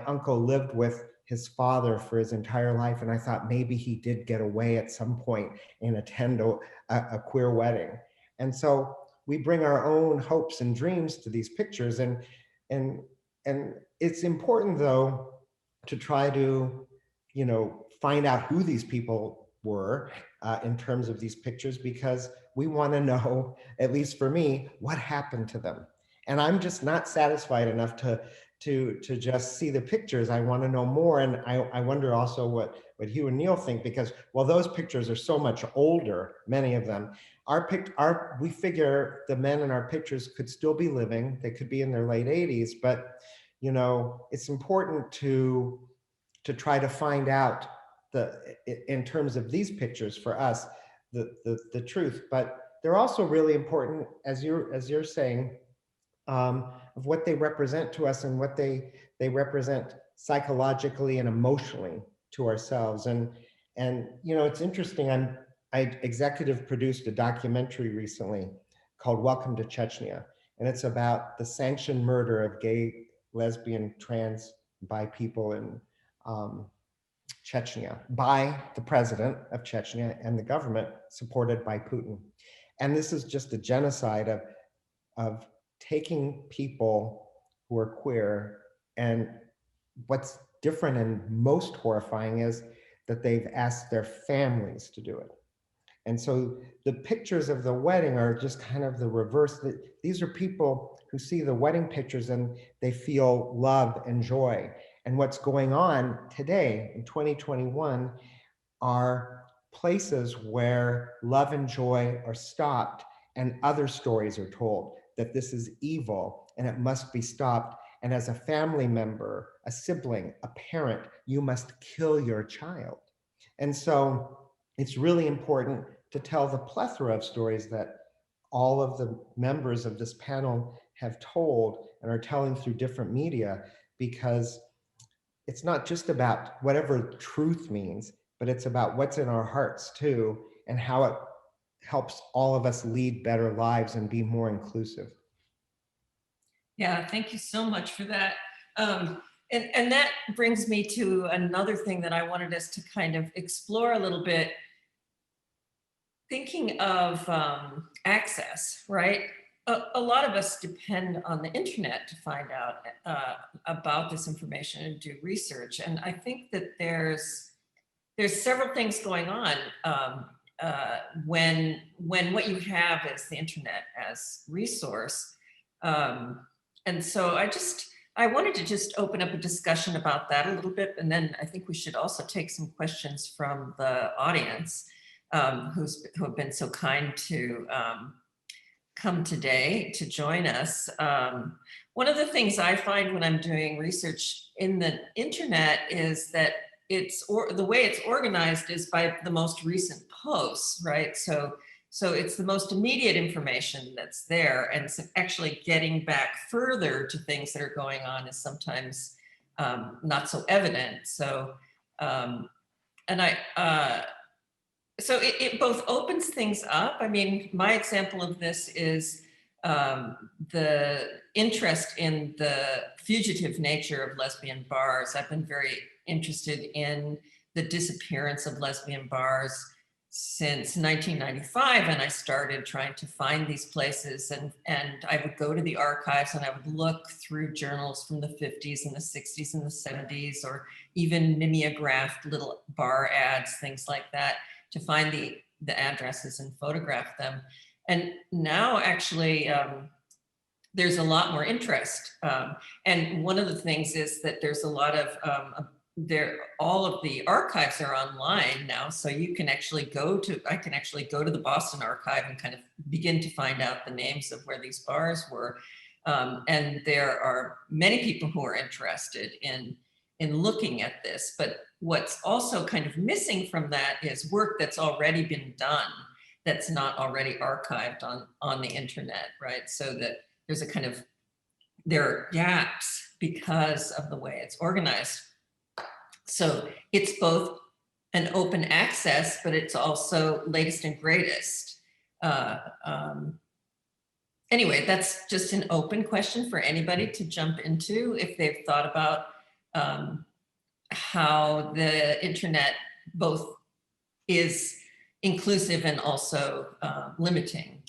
uncle lived with his father for his entire life. And I thought maybe he did get away at some point and attend a queer wedding. And so we bring our own hopes and dreams to these pictures. And it's important though, to try to, you know, find out who these people were in terms of these pictures, because we want to know, at least for me, what happened to them. And I'm just not satisfied enough to just see the pictures. I want to know more. And I wonder also what Hugh and Neil think, because while those pictures are so much older, many of them, we figure the men in our pictures could still be living. They could be in their late 80s, but you know, it's important to try to find out in terms of these pictures for us, the truth. But they're also really important, as you're saying, of what they represent to us and what they represent psychologically and emotionally to ourselves. And you know, it's interesting. I executive produced a documentary recently called Welcome to Chechnya, and it's about the sanctioned murder of gay, lesbian, trans, bi people in Chechnya by the president of Chechnya and the government supported by Putin. And this is just a genocide of taking people who are queer, and what's different and most horrifying is that they've asked their families to do it. And so the pictures of the wedding are just kind of the reverse. These are people who see the wedding pictures and they feel love and joy. And what's going on today in 2021 are places where love and joy are stopped and other stories are told, that this is evil and it must be stopped. And as a family member, a sibling, a parent, you must kill your child. And so it's really important to tell the plethora of stories that all of the members of this panel have told and are telling through different media, because it's not just about whatever truth means, but it's about what's in our hearts too, and how it helps all of us lead better lives and be more inclusive. Yeah, thank you so much for that. And that brings me to another thing that I wanted us to kind of explore a little bit. Thinking of access, right? A lot of us depend on the internet to find out about this information and do research. And I think that there's several things going on when what you have is the internet as resource. And so I wanted to just open up a discussion about that a little bit. And then I think we should also take some questions from the audience who have been so kind to come today to join us. One of the things I find when I'm doing research in the internet is that the way it's organized is by the most recent posts, right? So it's the most immediate information that's there, and so actually getting back further to things that are going on is sometimes not so evident. So, so it both opens things up. I mean, my example of this is the interest in the fugitive nature of lesbian bars. I've been very interested in the disappearance of lesbian bars since 1995, and I started trying to find these places, and I would go to the archives and I would look through journals from the 50s and the 60s and the 70s, or even mimeographed little bar ads, things like that, to find the addresses and photograph them. And now actually there's a lot more interest. And one of the things is that there's a lot of all of the archives are online now, so you can actually I can actually go to the Boston archive and kind of begin to find out the names of where these bars were. And there are many people who are interested in looking at this, but what's also kind of missing from that is work that's already been done that's not already archived on the internet, right? So that there's a kind of, there are gaps because of the way it's organized. So it's both an open access, but it's also latest and greatest. Anyway, that's just an open question for anybody to jump into if they've thought about how the internet both is inclusive and also limiting.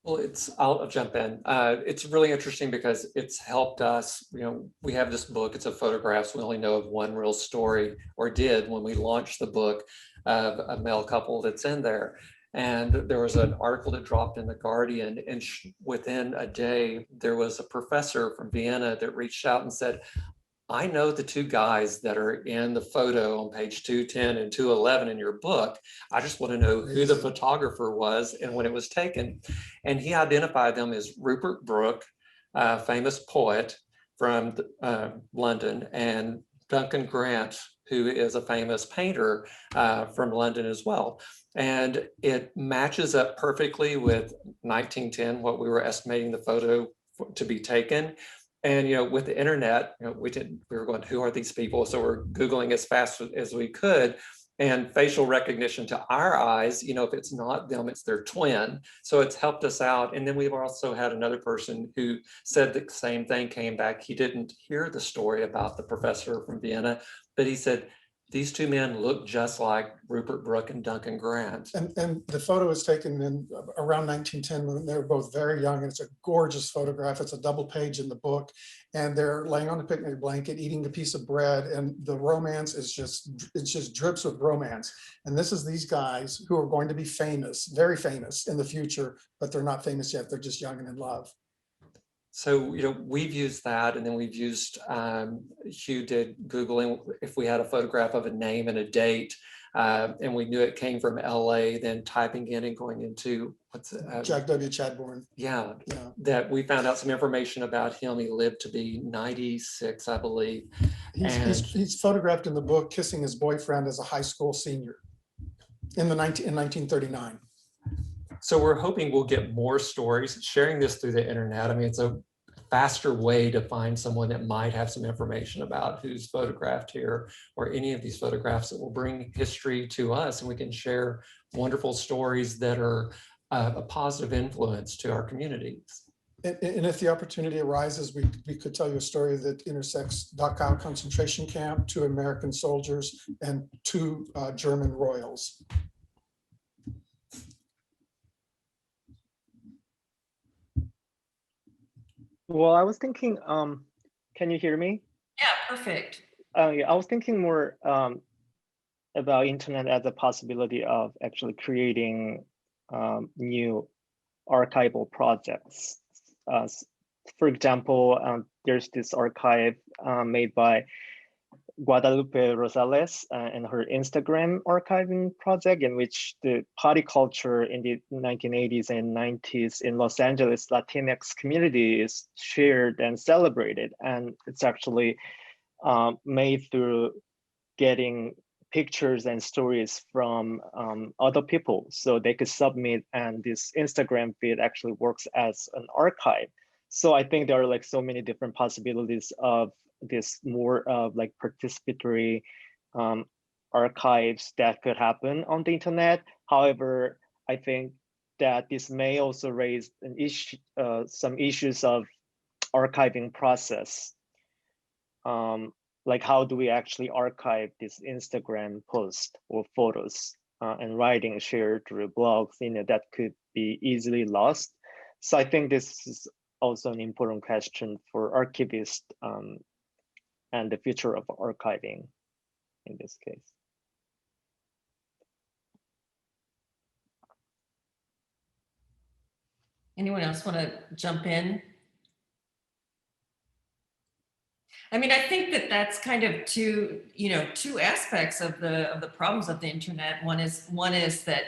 Well, I'll jump in. It's really interesting because it's helped us, we have this book, it's a photographs. We only know of one real story, or did when we launched the book, of a male couple that's in there. And there was an article that dropped in the Guardian, and within a day, there was a professor from Vienna that reached out and said, I know the two guys that are in the photo on page 210 and 211 in your book. I just want to know who the photographer was and when it was taken. And he identified them as Rupert Brooke, a famous poet from London, and Duncan Grant, who is a famous painter from London as well. And it matches up perfectly with 1910, what we were estimating the photo to be taken. And with the internet, we were going, who are these people? So we're Googling as fast as we could, and facial recognition to our eyes, if it's not them, it's their twin. So it's helped us out. And then we've also had another person who said the same thing, came back. He didn't hear the story about the professor from Vienna, but he said, these two men look just like Rupert Brooke and Duncan Grant. And the photo was taken in around 1910 when they were both very young, and it's a gorgeous photograph. It's a double page in the book, and they're laying on a picnic blanket, eating a piece of bread, and the romance is it just drips with romance. And this is these guys who are going to be famous, very famous in the future, but they're not famous yet. They're just young and in love. So, we've used that, and then we've used, Hugh did Googling if we had a photograph of a name and a date. And we knew it came from LA, then typing in and going into, Jack W. Chadbourne. Yeah, Yeah. that we found out some information about him. He lived to be 96, I believe. He's photographed in the book kissing his boyfriend as a high school senior in 1939. So we're hoping we'll get more stories, sharing this through the internet. I mean, it's a faster way to find someone that might have some information about who's photographed here or any of these photographs that will bring history to us, and we can share wonderful stories that are a positive influence to our communities. And if the opportunity arises, we could tell you a story that intersects Dachau concentration camp, 2 American soldiers, and 2 German royals. Well, I was thinking, can you hear me? Yeah, perfect. Yeah, I was thinking more about internet as a possibility of actually creating new archival projects. For example, there's this archive made by Guadalupe Rosales and her Instagram archiving project, in which the party culture in the 1980s and 90s in Los Angeles Latinx community is shared and celebrated. And it's actually made through getting pictures and stories from other people so they could submit, and this Instagram feed actually works as an archive. So I think there are like so many different possibilities of this more of like participatory archives that could happen on the internet. However, I think that this may also raise an issue, some issues of archiving process. Like how do we actually archive this Instagram post or photos and writing shared through blogs, that could be easily lost. So I think this is also an important question for archivists and the future of archiving in this case. Anyone else want to jump in? I mean, I think that that's kind of two aspects of the problems of the internet. One is that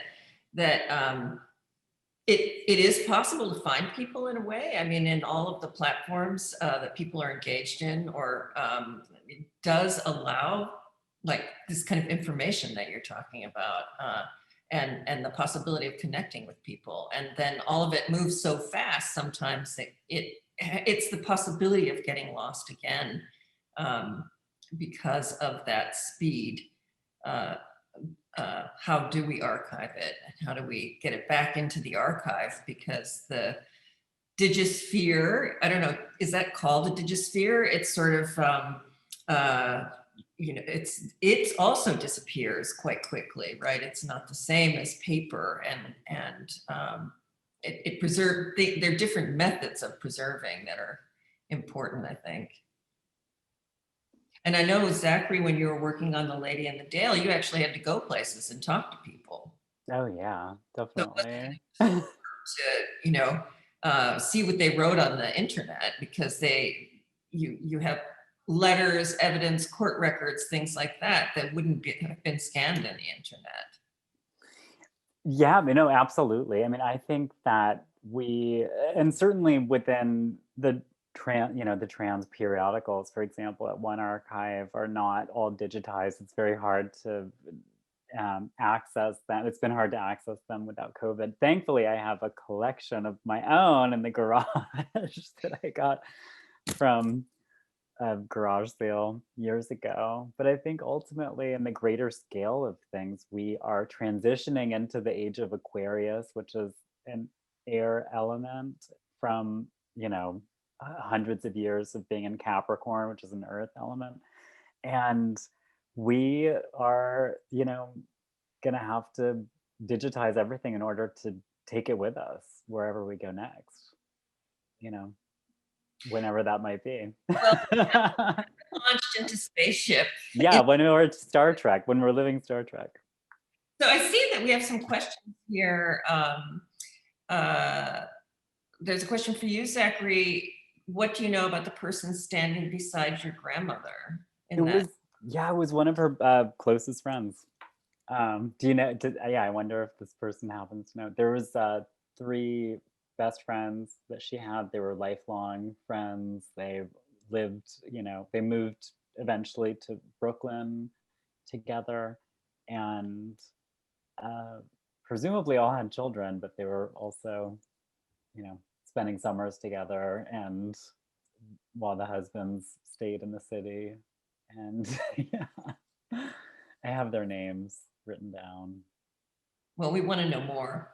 it is possible to find people in a way. I mean, in all of the platforms that people are engaged in, or it does allow like this kind of information that you're talking about, and the possibility of connecting with people. And then all of it moves so fast sometimes that it's the possibility of getting lost again because of that speed. How do we archive it? And how do we get it back into the archive? Because the digisphere, I don't know, is that called a digisphere? It's sort of, it also disappears quite quickly, right? It's not the same as paper, and it preserves, there are different methods of preserving that are important, I think. And I know, Zachary, when you were working on The Lady in the Dale, you actually had to go places and talk to people. Oh yeah, definitely. To, see what they wrote on the internet, because you have letters, evidence, court records, things like that wouldn't have been scanned in the internet. Yeah, absolutely. I mean, I think that and certainly within the trans periodicals, for example, at One Archive are not all digitized. It's very hard to access them. It's been hard to access them without COVID. Thankfully, I have a collection of my own in the garage that I got from a garage sale years ago. But I think ultimately, in the greater scale of things, we are transitioning into the age of Aquarius, which is an air element from, hundreds of years of being in Capricorn, which is an earth element. And we are, gonna have to digitize everything in order to take it with us wherever we go next, whenever that might be. Well, launched into spaceship. Yeah, when we're Star Trek, when we're living Star Trek. So I see that we have some questions here. There's a question for you, Zachary. What do you know about the person standing beside your grandmother? It was one of her closest friends. Do you know, yeah, I wonder if this person happens to know. There was 3 best friends that she had. They were lifelong friends. They lived, they moved eventually to Brooklyn together, and presumably all had children, but they were also, spending summers together, and while the husbands stayed in the city. And yeah, I have their names written down. Well, we want to know more.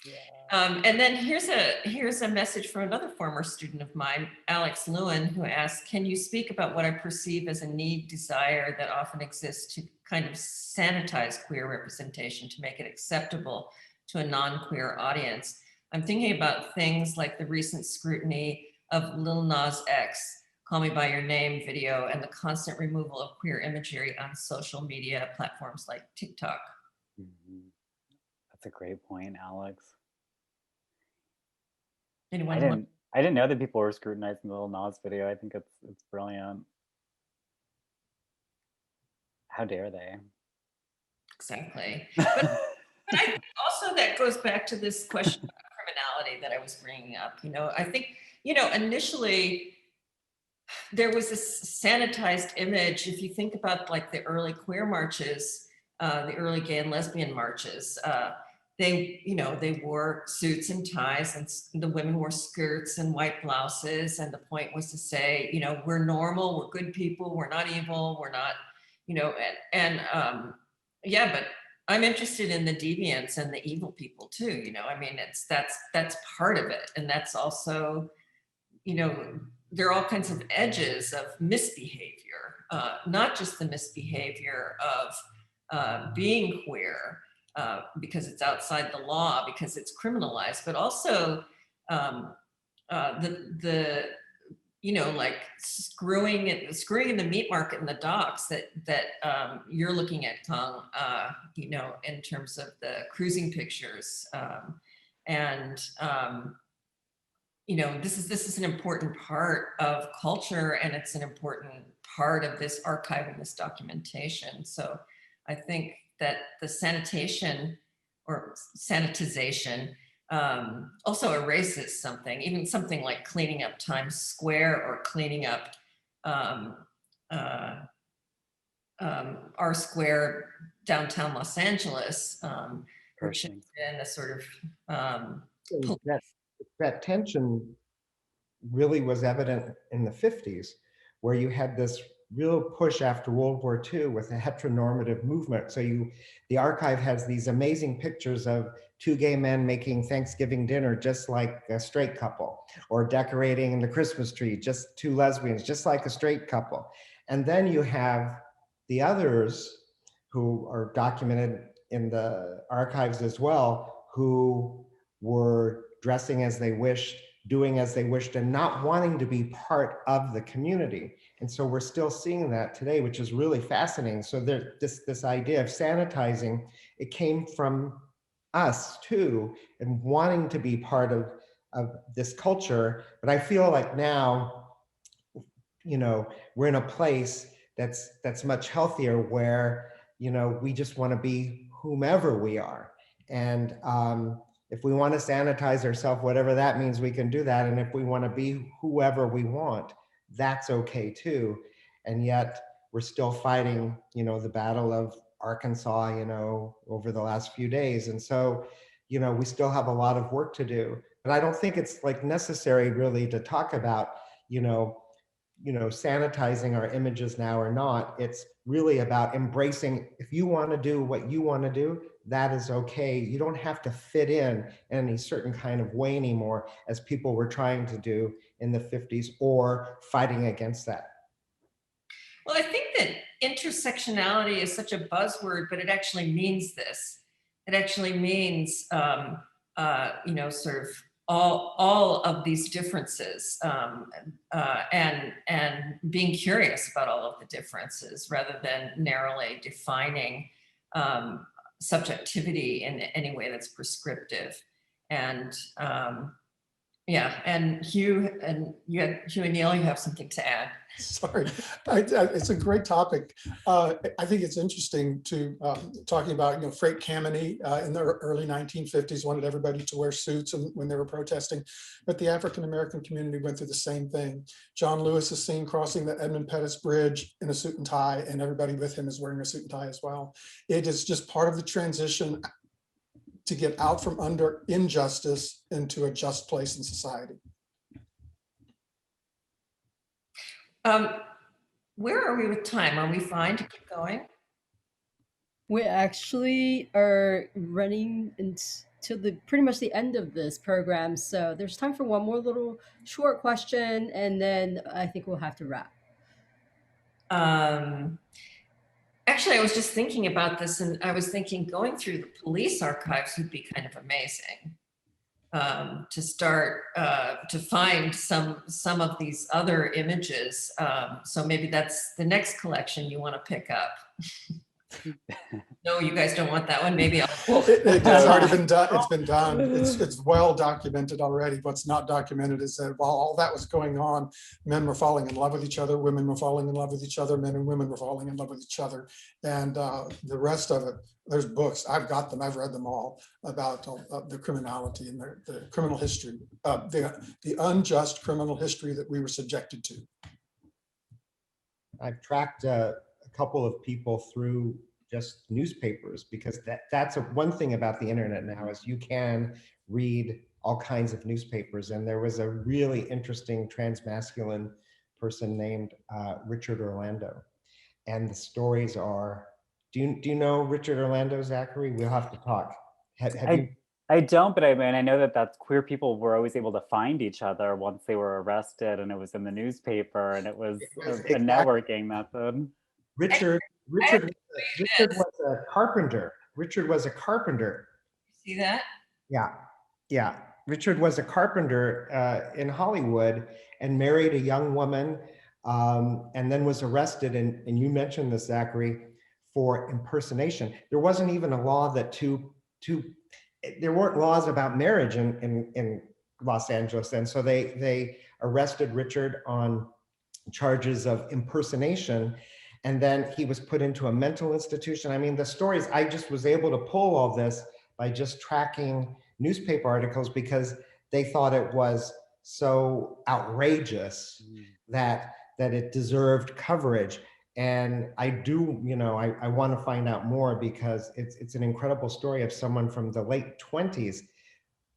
Yeah. And then here's a message from another former student of mine, Alex Lewin, who asks, can you speak about what I perceive as a need, desire that often exists to kind of sanitize queer representation to make it acceptable to a non-queer audience? I'm thinking about things like the recent scrutiny of Lil Nas X, Call Me By Your Name video, and the constant removal of queer imagery on social media platforms like TikTok. Mhm. That's a great point, Alex. Anyone? I didn't know that people were scrutinizing the Lil Nas video. I think it's brilliant. How dare they? Exactly. But I think also that goes back to this question about criminality that I was bringing up. I think, initially there was this sanitized image. If you think about like the early queer marches, the early gay and lesbian marches, they wore suits and ties, and the women wore skirts and white blouses. And the point was to say, we're normal, we're good people, we're not evil, we're not, yeah, but I'm interested in the deviants and the evil people too. I mean, that's part of it. And that's also, there are all kinds of edges of misbehavior, not just the misbehavior of being queer, because it's outside the law, because it's criminalized, but also the like screwing in the meat market in the docks that you're looking at, Kong, in terms of the cruising pictures, and this is an important part of culture, and it's an important part of this archive and this documentation. So I think that the sanitation or sanitization also erases something, even something like cleaning up Times Square or cleaning up R Square downtown Los Angeles, which has been a sort of that tension really was evident in the 50s, where you had this real push after World War II with a heteronormative movement. So the archive has these amazing pictures of 2 gay men making Thanksgiving dinner just like a straight couple, or decorating the Christmas tree, just 2 lesbians, just like a straight couple. And then you have the others who are documented in the archives as well, who were dressing as they wished, doing as they wished, and not wanting to be part of the community. And so we're still seeing that today, which is really fascinating. So this idea of sanitizing, it came from us too, and wanting to be part of this culture. But I feel like now, we're in a place that's much healthier, where, we just want to be whomever we are. And if we want to sanitize ourselves, whatever that means, we can do that. And if we want to be whoever we want, that's okay too. And yet we're still fighting, the battle of Arkansas, over the last few days. And so, we still have a lot of work to do. But I don't think it's like necessary really to talk about, sanitizing our images now or not. It's really about embracing, if you want to do what you want to do, that is okay. You don't have to fit in any certain kind of way anymore, as people were trying to do in the 50s, or fighting against that. Well, I think that intersectionality is such a buzzword, but it actually means this. It actually means, sort of all of these differences, and being curious about all of the differences, rather than narrowly defining subjectivity in any way that's prescriptive. And Yeah, and Hugh and Neil, you have something to add. Sorry, it's a great topic. I think it's interesting to talking about, Freight Kameny in the early 1950s wanted everybody to wear suits when they were protesting, but the African American community went through the same thing. John Lewis is seen crossing the Edmund Pettus Bridge in a suit and tie, and everybody with him is wearing a suit and tie as well. It is just part of the transition to get out from under injustice into a just place in society. Where are we with time? Are we fine to keep going? We actually are running until pretty much the end of this program, so there's time for one more little short question, and then I think we'll have to wrap. Actually, I was just thinking about this, and I was thinking going through the police archives would be kind of amazing. To start to find some of these other images. So maybe that's the next collection you want to pick up. No, you guys don't want that one. Maybe I'll. It's already been done. It's been done. It's well documented already. What's not documented is that while all that was going on, men were falling in love with each other, women were falling in love with each other, men and women were falling in love with each other, and the rest of it. There's books. I've got them. I've read them all about the criminality and the criminal history, the unjust criminal history that we were subjected to. I've tracked a couple of people through just newspapers, because that's one thing about the internet now is you can read all kinds of newspapers. And there was a really interesting transmasculine person named Richard Orlando. And the stories are, do you know Richard Orlando, Zachary? We'll have to talk. Have you? I don't, but I mean, I know that queer people were always able to find each other once they were arrested, and it was in the newspaper, and it was a networking method. Richard was a carpenter. Richard was a carpenter. See that? Yeah. Richard was a carpenter in Hollywood and married a young woman, and then was arrested. And you mentioned this, Zachary, for impersonation. There wasn't even a law that there weren't laws about marriage in Los Angeles, and so they arrested Richard on charges of impersonation. And then he was put into a mental institution. I mean, the stories, I just was able to pull all this by just tracking newspaper articles, because they thought it was so outrageous that it deserved coverage. And I do, I want to find out more, because it's an incredible story of someone from the late 20s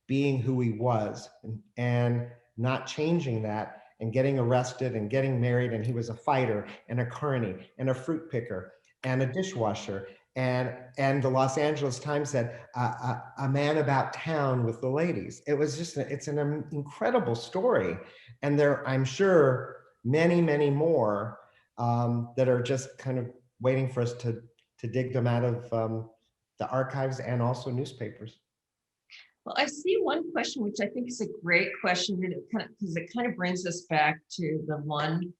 being who he was and not changing that, and getting arrested and getting married. And he was a fighter and a carny and a fruit picker and a dishwasher. And the Los Angeles Times said, a man about town with the ladies. It was just, it's an incredible story. And there, I'm sure, many, many more that are just kind of waiting for us to dig them out of the archives and also newspapers. Well, I see one question, which I think is a great question, because it kind of brings us back to the one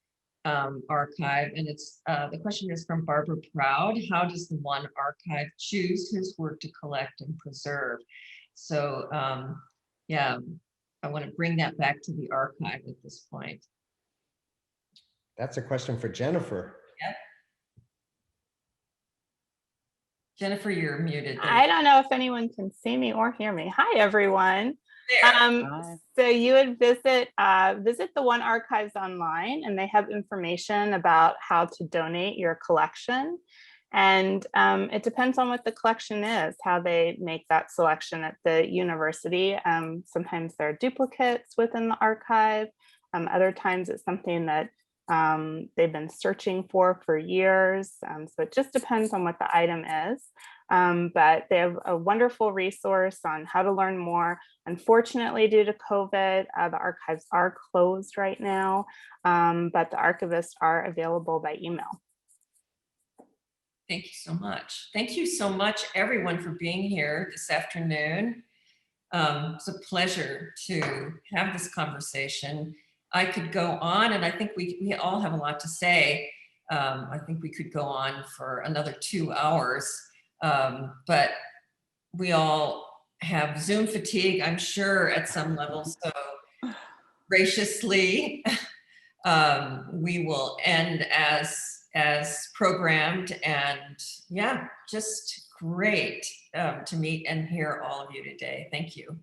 archive, and it's the question is from Barbara Proud. How does the one archive choose whose work to collect and preserve? So yeah, I want to bring that back to the archive at this point. That's a question for Jennifer. Yep. Jennifer, you're muted. I don't know if anyone can see me or hear me. Hi, everyone. So you would visit the One Archives online, and they have information about how to donate your collection. And it depends on what the collection is, how they make that selection at the university. Sometimes there are duplicates within the archive. Other times it's something that they've been searching for years. So it just depends on what the item is. But they have a wonderful resource on how to learn more. Unfortunately, due to COVID, the archives are closed right now, but the archivists are available by email. Thank you so much. Thank you so much, everyone, for being here this afternoon. It's a pleasure to have this conversation. I could go on, and I think we all have a lot to say. I think we could go on for another 2 hours, but we all have Zoom fatigue, I'm sure, at some level. So graciously, we will end as programmed, and yeah, just great to meet and hear all of you today. Thank you.